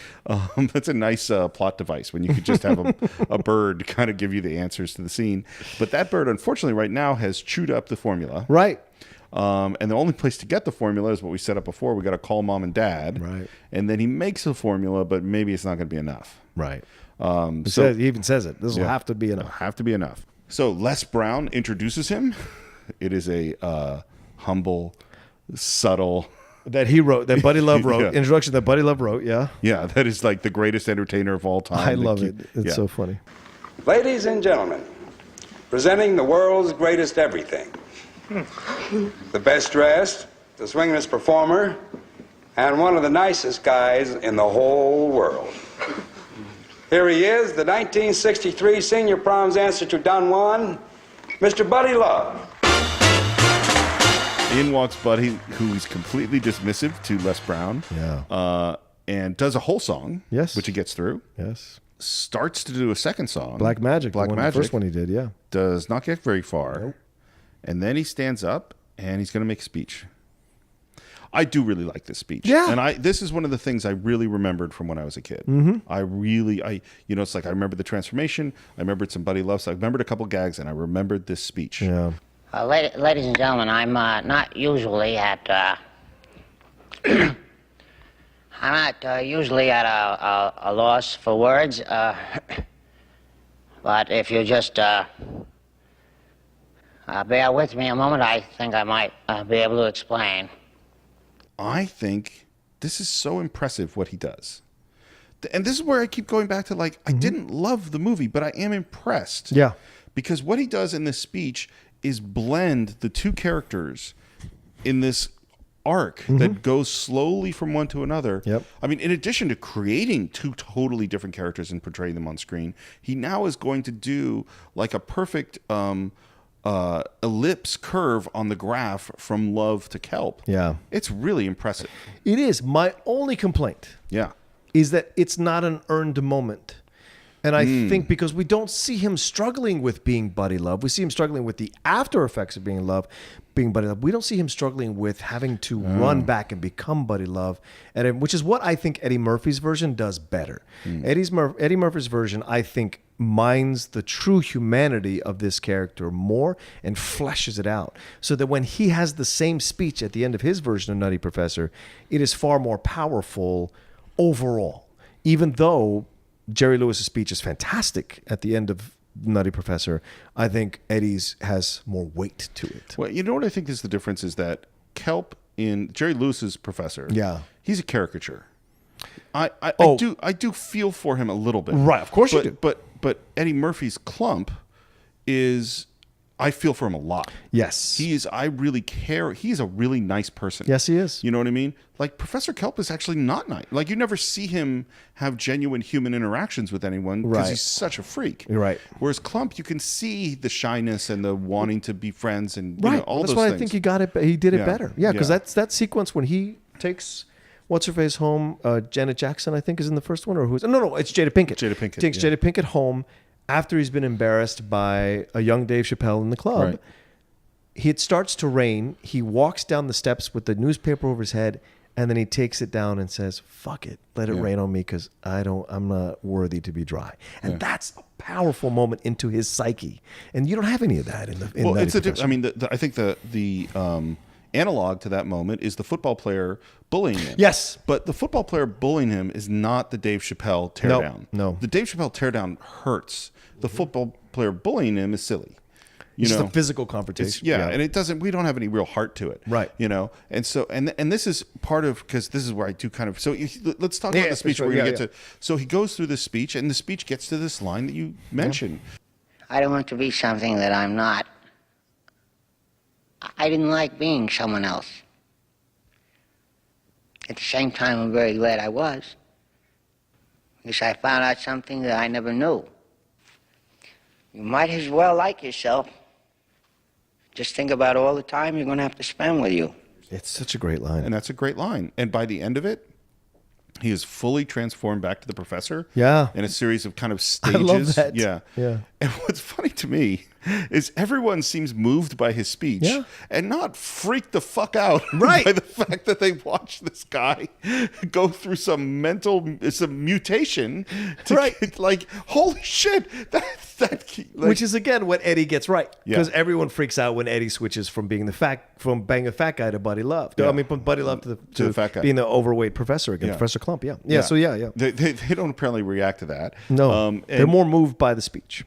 That's a nice plot device when you could just have a bird kind of give you the answers to the scene. But that bird, unfortunately, right now has chewed up the formula. Right. And the only place to get the formula is what we set up before. We got to call mom and dad. Right. And then he makes a formula, but maybe it's not going to be enough. Right. He even says it. This will have to be enough. Have to be enough. So Les Brown introduces him. It is a humble, subtle... That he wrote, that Buddy Love wrote. Introduction that Buddy Love wrote, yeah. Yeah, that is like the greatest entertainer of all time. I love it. It's so funny. Ladies and gentlemen, presenting the world's greatest everything. The best dressed, the swingin'est performer, and one of the nicest guys in the whole world. Here he is, the 1963 Senior Prom's answer to Don Juan, Mr. Buddy Love. In walks Buddy, who's completely dismissive to Les Brown. Yeah. And does a whole song. Yes. Which he gets through. Yes. Starts to do a second song. Black Magic. The first one he did, yeah. Does not get very far. Nope. And then he stands up and he's going to make a speech. I do really like this speech. Yeah. And this is one of the things I really remembered from when I was a kid. It's like I remembered the transformation. I remembered some Buddy Love. So I remembered a couple gags and I remembered this speech. Yeah. Ladies and gentlemen, I'm not usually at I'm not usually at a loss for words, but if you just bear with me a moment, I think I might be able to explain. I think this is so impressive what he does. And this is where I keep going back to, like, I didn't love the movie, but I am impressed. Yeah. Because what he does in this speech is blend the two characters in this arc that goes slowly from one to another. Yep. I mean, in addition to creating two totally different characters and portraying them on screen, he now is going to do like a perfect ellipse curve on the graph from love to Kelp. Yeah. It's really impressive. It is. My only complaint Yeah. is that it's not an earned moment. And I think because we don't see him struggling with being buddy love, we see him struggling with the after effects of being buddy love. We don't see him struggling with having to run back and become buddy love, and which is what I think Eddie Murphy's version does better. Eddie Murphy's version, I think, mines the true humanity of this character more and fleshes it out, so that when he has the same speech at the end of his version of Nutty Professor, it is far more powerful overall, even though Jerry Lewis's speech is fantastic at the end of Nutty Professor. I think Eddie's has more weight to it. Well, you know what I think is the difference is that Kelp in Jerry Lewis's Professor, he's a caricature. I do feel for him a little bit. Right, of course you do. But Eddie Murphy's Clump is, I feel for him a lot. Yes. I really care. He's a really nice person. Yes, he is. You know what I mean? Like, Professor Kelp is actually not nice. Like, you never see him have genuine human interactions with anyone because he's such a freak. Right. Whereas Clump, you can see the shyness and the wanting to be friends and Right. you know, all That's those why things. I think he got it. He did it Yeah. better. Yeah, because Yeah. that's that sequence when he takes what's her face home. Janet Jackson, I think, is in the first one, or who's? No, it's Jada Pinkett. Jada Pinkett, takes yeah. Jada Pinkett home after he's been embarrassed by a young Dave Chappelle in the club. Right. It starts to rain. He walks down the steps with the newspaper over his head, and then he takes it down and says, "Fuck it, let it rain on me because I'm not worthy to be dry." And that's a powerful moment into his psyche. And you don't have any of that in the. Well, I mean, I think the analog to that moment is the football player bullying him. Yes. But the football player bullying him is not the Dave Chappelle teardown. No. The Dave Chappelle teardown hurts. The football player bullying him is silly. You It's know, the physical confrontation. and it doesn't. We don't have any real heart to it, Right. You know, and so and this is part of because this is where I do kind of. So let's talk about the speech. sure. We're gonna Yeah, get to. So he goes through this speech, and the speech gets to this line that you mentioned. I don't want to be something that I'm not. I didn't like being someone else. At the same time, I'm very glad I was. Because I found out something that I never knew. You might as well like yourself. Just think about all the time you're going to have to spend with you. It's such a great line. And that's a great line. And by the end of it, he is fully transformed back to the professor. Yeah. In a series of kind of stages. I love that. Yeah. Yeah. And what's funny to me is everyone seems moved by his speech and not freaked the fuck out by the fact that they watched this guy go through some mutation to get, like, holy shit, which is again what Eddie gets right, because Yeah. everyone freaks out when Eddie switches from being banging a fat guy to buddy love. Yeah. I mean, from buddy love to the fat guy, being the overweight professor again, Professor Clump. Yeah. So yeah. They don't apparently react to that. No, they're more moved by the speech.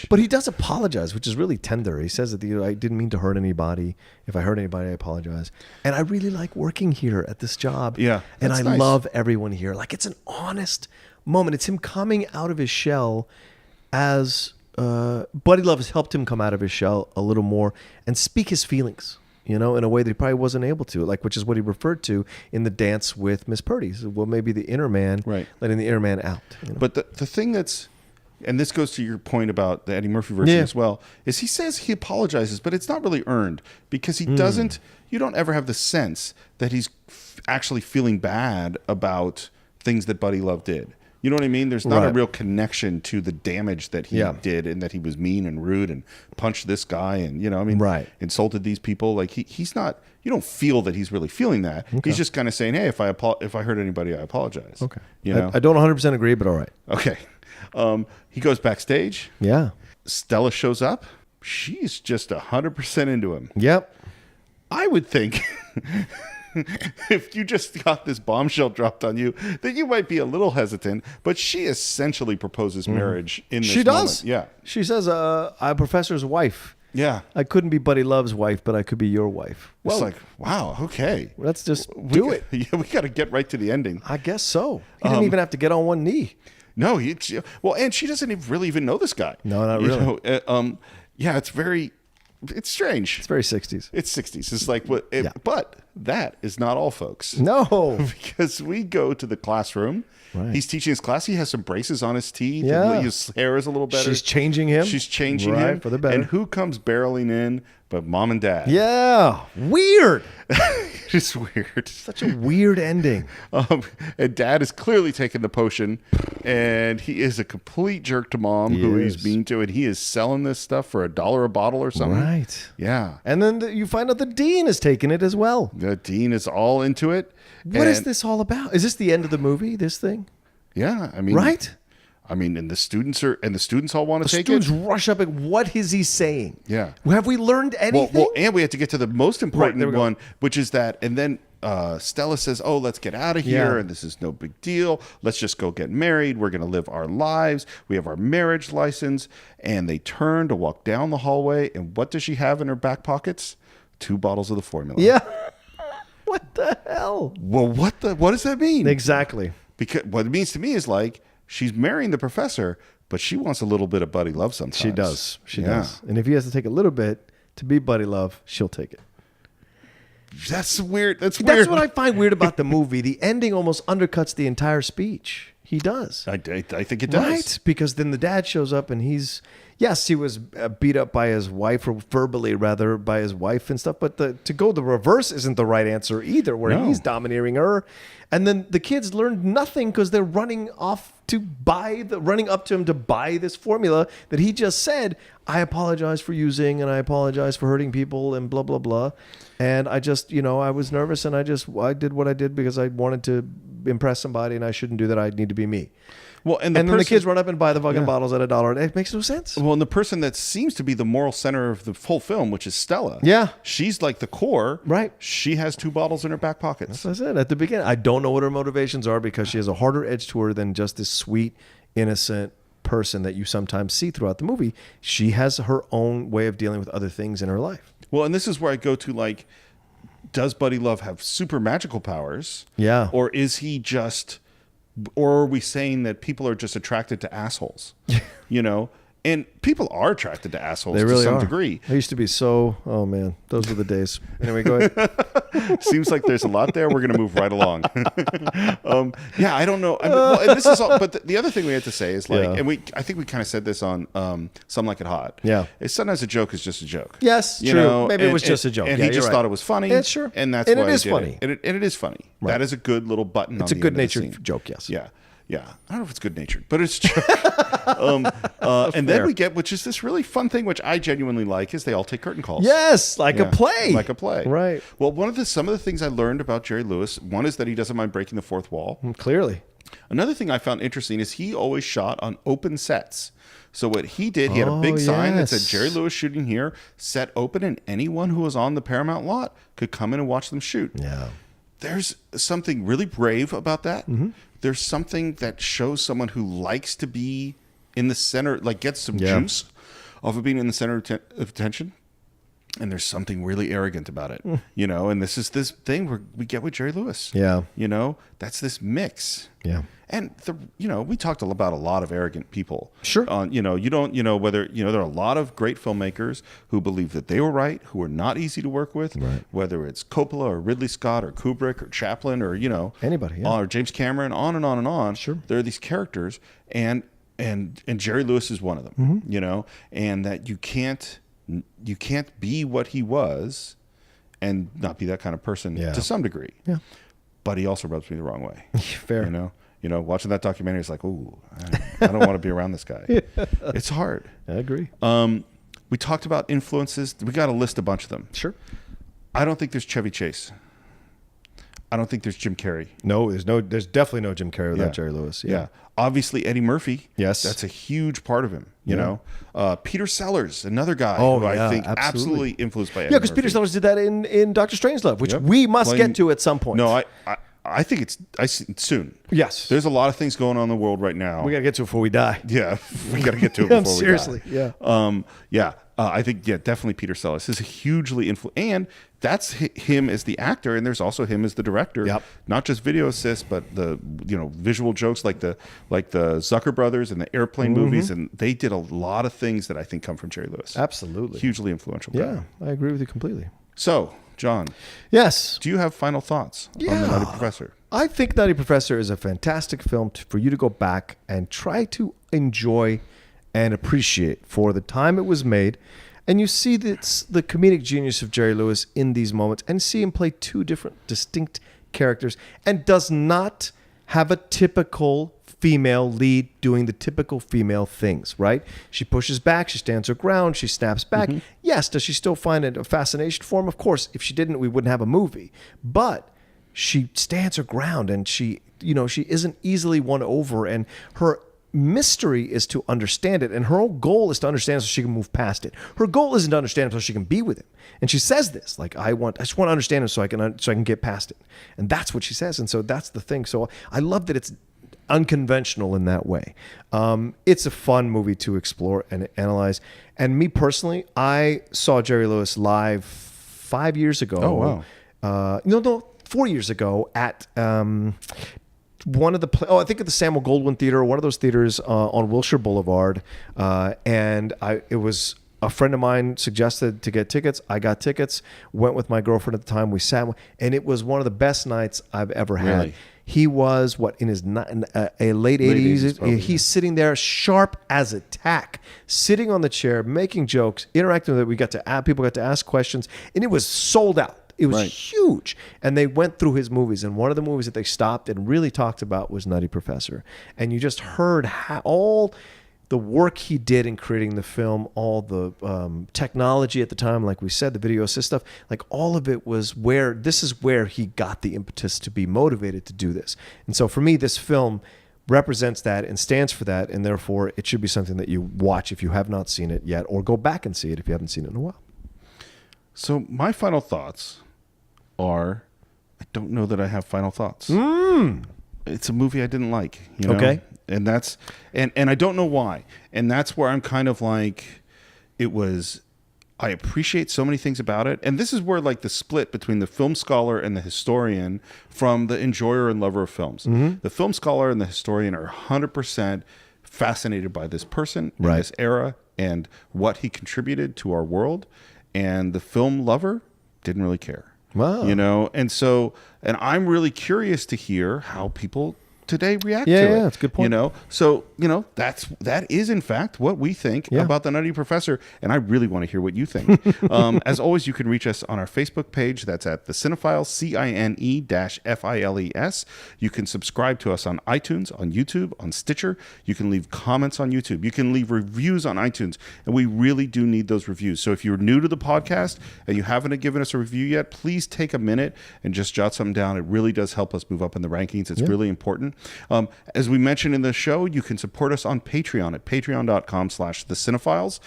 But he does apologize, which is really tender. He says that I didn't mean to hurt anybody. If I hurt anybody, I apologize. And I really like working here at this job. Yeah, and I that's nice. love everyone here. Like, it's an honest moment. It's him coming out of his shell as Buddy Love has helped him come out of his shell a little more and speak his feelings, you know, in a way that he probably wasn't able to, like, which is what he referred to in the dance with Miss Purdy. So, well, maybe the inner man, letting the inner man out. You know? But the thing that's, and this goes to your point about the Eddie Murphy version as well, is he says he apologizes, but it's not really earned because he doesn't, you don't ever have the sense that he's actually feeling bad about things that Buddy Love did. You know what I mean? There's not a real connection to the damage that he did and that he was mean and rude and punched this guy and, you know, I mean, insulted these people. Like he's not, you don't feel that he's really feeling that. Okay. He's just kind of saying, hey, if I hurt anybody, I apologize. Okay. You know? I don't 100% agree, but all right. Okay. He goes backstage. Yeah. Stella shows up. She's just 100% into him. Yep. I would think if you just got this bombshell dropped on you, that you might be a little hesitant, but she essentially proposes marriage in this She does. moment. Yeah. She says, I'm a professor's wife. Yeah. I couldn't be Buddy Love's wife, but I could be your wife. Well, it's like, wow, okay. Let's just do it. Yeah, we got to get right to the ending. I guess so. He didn't even have to get on one knee. No, and she doesn't really even know this guy. No, not really. Yeah, it's strange. It's very 60s. It's 60s. It's like what, but that is not all, folks. No, Because we go to the classroom. Right. He's teaching his class. He has some braces on his teeth. Yeah. His hair is a little better. she's changing him. She's changing right, him for the better. And who comes barreling in but mom and dad? Yeah, weird. It's weird. Such a weird ending. And dad is clearly taking the potion, and he is a complete jerk to mom, who he's mean to, and he is selling this stuff for $1 a bottle or something. Right. Yeah. And then you find out the dean is taking it as well. The dean is all into it. What is this all about? Is this the end of the movie, this thing? Yeah. I mean, right? And the students all want to take students it. rush up and what is he saying? Yeah. Have we learned anything? Well, and we have to get to the most important we one, which is that, and then Stella says, "Oh, let's get out of here, and this is no big deal. Let's just go get married. We're going to live our lives. We have our marriage license." And they turn to walk down the hallway, and what does she have in her back pockets? 2 bottles of the formula. Yeah. What the hell? Well, what does that mean? Exactly. Because what it means to me is like she's marrying the professor, but she wants a little bit of buddy love sometimes. She does. She does. And if he has to take a little bit to be buddy love, she'll take it. That's weird. That's what I find weird about the movie. The ending almost undercuts the entire speech. He does. I think it does. Right? Because then the dad shows up and he was beat up by his wife, or verbally rather by his wife and stuff. But to go the reverse isn't the right answer either, where he's domineering her. And then the kids learned nothing because they're running up to him to buy this formula that he just said, "I apologize for using, and I apologize for hurting people, and blah, blah, blah. And I just, I was nervous, and I did what I did because I wanted to impress somebody, and I shouldn't do that. I need to be me." Well, and then the kids run up and buy the fucking bottles at $1. It makes no sense. Well, and the person that seems to be the moral center of the whole film, which is Stella. Yeah. She's like the core. Right. She has 2 bottles in her back pockets. That's what I said at the beginning. I don't know what her motivations are because she has a harder edge to her than just this sweet, innocent person that you sometimes see throughout the movie. She has her own way of dealing with other things in her life. Well, and this is where I go to, like, does Buddy Love have super magical powers? Yeah. Or is he just... Or are we saying that people are just attracted to assholes? And people are attracted to assholes They really to some are. degree. I used to be so, oh man, those were the days. Anyway, go ahead. Seems like there's a lot there. We're going to move right along. Yeah, I don't know. And this is all, but the other thing we had to say is like, and I think we kind of said this on Some Like It Hot. Yeah. Is sometimes a joke is just a joke. Yes, true. Maybe it was just a joke. And Yeah, he just you're thought right. it was funny. Yeah, sure. And that's And why it is he did funny. And it is funny. Right. That is a good little button. It's on a the end of the good-natured scene. joke, yes. Yeah. Yeah. I don't know if it's good natured, but it's true. And then we get, which is this really fun thing, which I genuinely like, is they all take curtain calls. Yes, like a play. Like a play. Right. Well, some of the things I learned about Jerry Lewis, one is that he doesn't mind breaking the fourth wall. Clearly. Another thing I found interesting is he always shot on open sets. So what he did, he had a big sign that said Jerry Lewis shooting here, set open, and anyone who was on the Paramount lot could come in and watch them shoot. Yeah. There's something really brave about that. Mm-hmm. There's something that shows someone who likes to be in the center, like gets some juice off of being in the center of attention. And there's something really arrogant about it, and this is this thing where we get with Jerry Lewis. Yeah. That's this mix. Yeah. And we talked about a lot of arrogant people. Sure. Whether, there are a lot of great filmmakers who believe that they were right, who are not easy to work with, right. Whether it's Coppola or Ridley Scott or Kubrick or Chaplin or, anybody, yeah. or James Cameron, on and on and on. Sure. There are these characters and Jerry Lewis is one of them, and that you can't be what he was and not be that kind of person to some degree. Yeah. But he also rubs me the wrong way. Fair. Watching that documentary, it's like, ooh, I don't want to be around this guy. It's hard. I agree. We talked about influences. We got to list a bunch of them. Sure. I don't think there's Chevy Chase. I don't think there's Jim Carrey. No, there's definitely no Jim Carrey without Jerry Lewis. Yeah. Obviously Eddie Murphy. Yes. That's a huge part of him, Peter Sellers, another guy who I think absolutely influenced by Eddie Yeah, because Murphy. Peter Sellers did that in Dr. Strangelove, which we must get to at some point. No, I think soon. Yes. There's a lot of things going on in the world right now. We got to get to it before we die. Yeah, we got to get to it before we die. Seriously, yeah. I think, definitely Peter Sellers is hugely and that's him as the actor, and there's also him as the director. Yep. Not just video assist, but the visual jokes like the Zucker brothers and the airplane movies, and they did a lot of things that I think come from Jerry Lewis. Absolutely. Hugely influential guy. Yeah, I agree with you completely. So, John. Yes. Do you have final thoughts on The Nutty Professor? I think Nutty Professor is a fantastic film for you to go back and try to enjoy and appreciate for the time it was made. And you see the comedic genius of Jerry Lewis in these moments and see him play two different distinct characters and does not have a typical female lead doing the typical female things, right? She pushes back, she stands her ground, she snaps back. Yes, does she still find it a fascination for him? Of course, if she didn't, we wouldn't have a movie. But she stands her ground and she isn't easily won over, and her mystery is to understand it, and her whole goal is to understand it so she can move past it. Her goal isn't to understand him so she can be with him. And she says this, like, I just want to understand him so I can get past it. And that's what she says. And so that's the thing. So I love that it's unconventional in that way. It's a fun movie to explore and analyze. And me personally, I saw Jerry Lewis live 5 years ago. Oh, wow. No, 4 years ago at one of the I think at the Samuel Goldwyn Theater, one of those theaters on Wilshire Boulevard, and it was a friend of mine suggested to get tickets. I got tickets, went with my girlfriend at the time. We sat, and it was one of the best nights I've ever had. Really? He was in his late 80s. Probably, He's sitting there sharp as a tack, sitting on the chair, making jokes, interacting with it. People got to ask questions, and it was sold out. It was huge. And they went through his movies. And one of the movies that they stopped and really talked about was Nutty Professor. And you just heard all the work he did in creating the film, all the technology at the time, like we said, the video assist stuff, like all of it was this is where he got the impetus to be motivated to do this. And so for me, this film represents that and stands for that. And therefore, it should be something that you watch if you have not seen it yet, or go back and see it if you haven't seen it in a while. So my final thoughts are, I don't know that I have final thoughts. It's a movie I didn't like, Okay. And that's and I don't know why. And that's where I'm kind of like, I appreciate so many things about it. And this is where like the split between the film scholar and the historian from the enjoyer and lover of films. The film scholar and the historian are 100% fascinated by this person in this era and what he contributed to our world. And the film lover didn't really care. Wow. And I'm really curious to hear how people today react to it. Yeah, that's a good point. That is in fact what we think about The Nutty Professor, and I really want to hear what you think. As always, you can reach us on our Facebook page. That's at the Cine-Files, Cine-Files. You can subscribe to us on iTunes, on YouTube, on Stitcher. You can leave comments on YouTube. You can leave reviews on iTunes, and we really do need those reviews. So if you're new to the podcast and you haven't given us a review yet, please take a minute and just jot something down. It really does help us move up in the rankings. It's really important. As we mentioned in the show, you can support us on Patreon at patreon.com/thecine-files.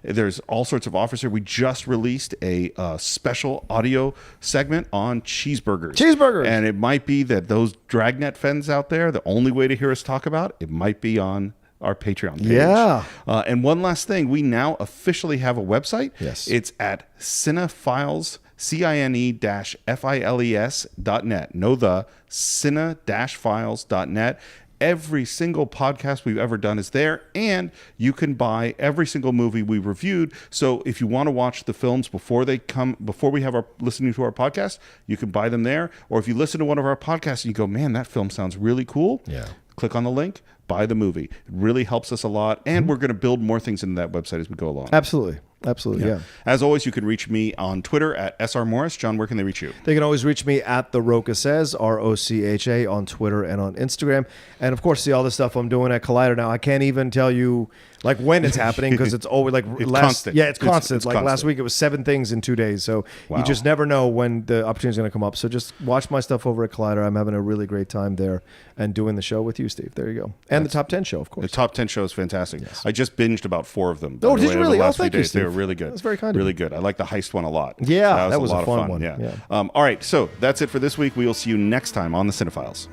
There's all sorts of offers here. We just released a special audio segment on cheeseburgers. And it might be that those Dragnet fans out there, the only way to hear us talk about it might be on our Patreon page. Yeah. And one last thing, we now officially have a website. Yes. It's at Cine-Files, Cine-Files.net. No, the Cine-Files.net. Every single podcast we've ever done is there, and you can buy every single movie we reviewed. So if you want to watch the films before we have listening to our podcast, you can buy them there. Or if you listen to one of our podcasts and you go, man, that film sounds really cool. Yeah. Click on the link, buy the movie. It really helps us a lot, and we're going to build more things into that website as we go along. Absolutely. Yeah. As always, you can reach me on Twitter at SR Morris. John, where can they reach you? They can always reach me at The Rocha Says, ROCHA, on Twitter and on Instagram. And of course, see all the stuff I'm doing at Collider now. I can't even tell you like when it's happening because it's always like constant. Yeah, it's constant. It's like constant. last week, it was 7 things in 2 days. So you just never know when the opportunity is going to come up. So just watch my stuff over at Collider. I'm having a really great time there and doing the show with you, Steve. There you go. And the Top 10 show, of course. The Top 10 show is fantastic. Yes. I just binged about 4 of them. Oh, did you really? The last Thank few you, days. Steve. They were really good. That's very kind of Really you. good. I like the heist one a lot. Yeah, that was a lot a fun of fun. one. Yeah. Yeah. All right. So that's it for this week. We will see you next time on the Cine-Files.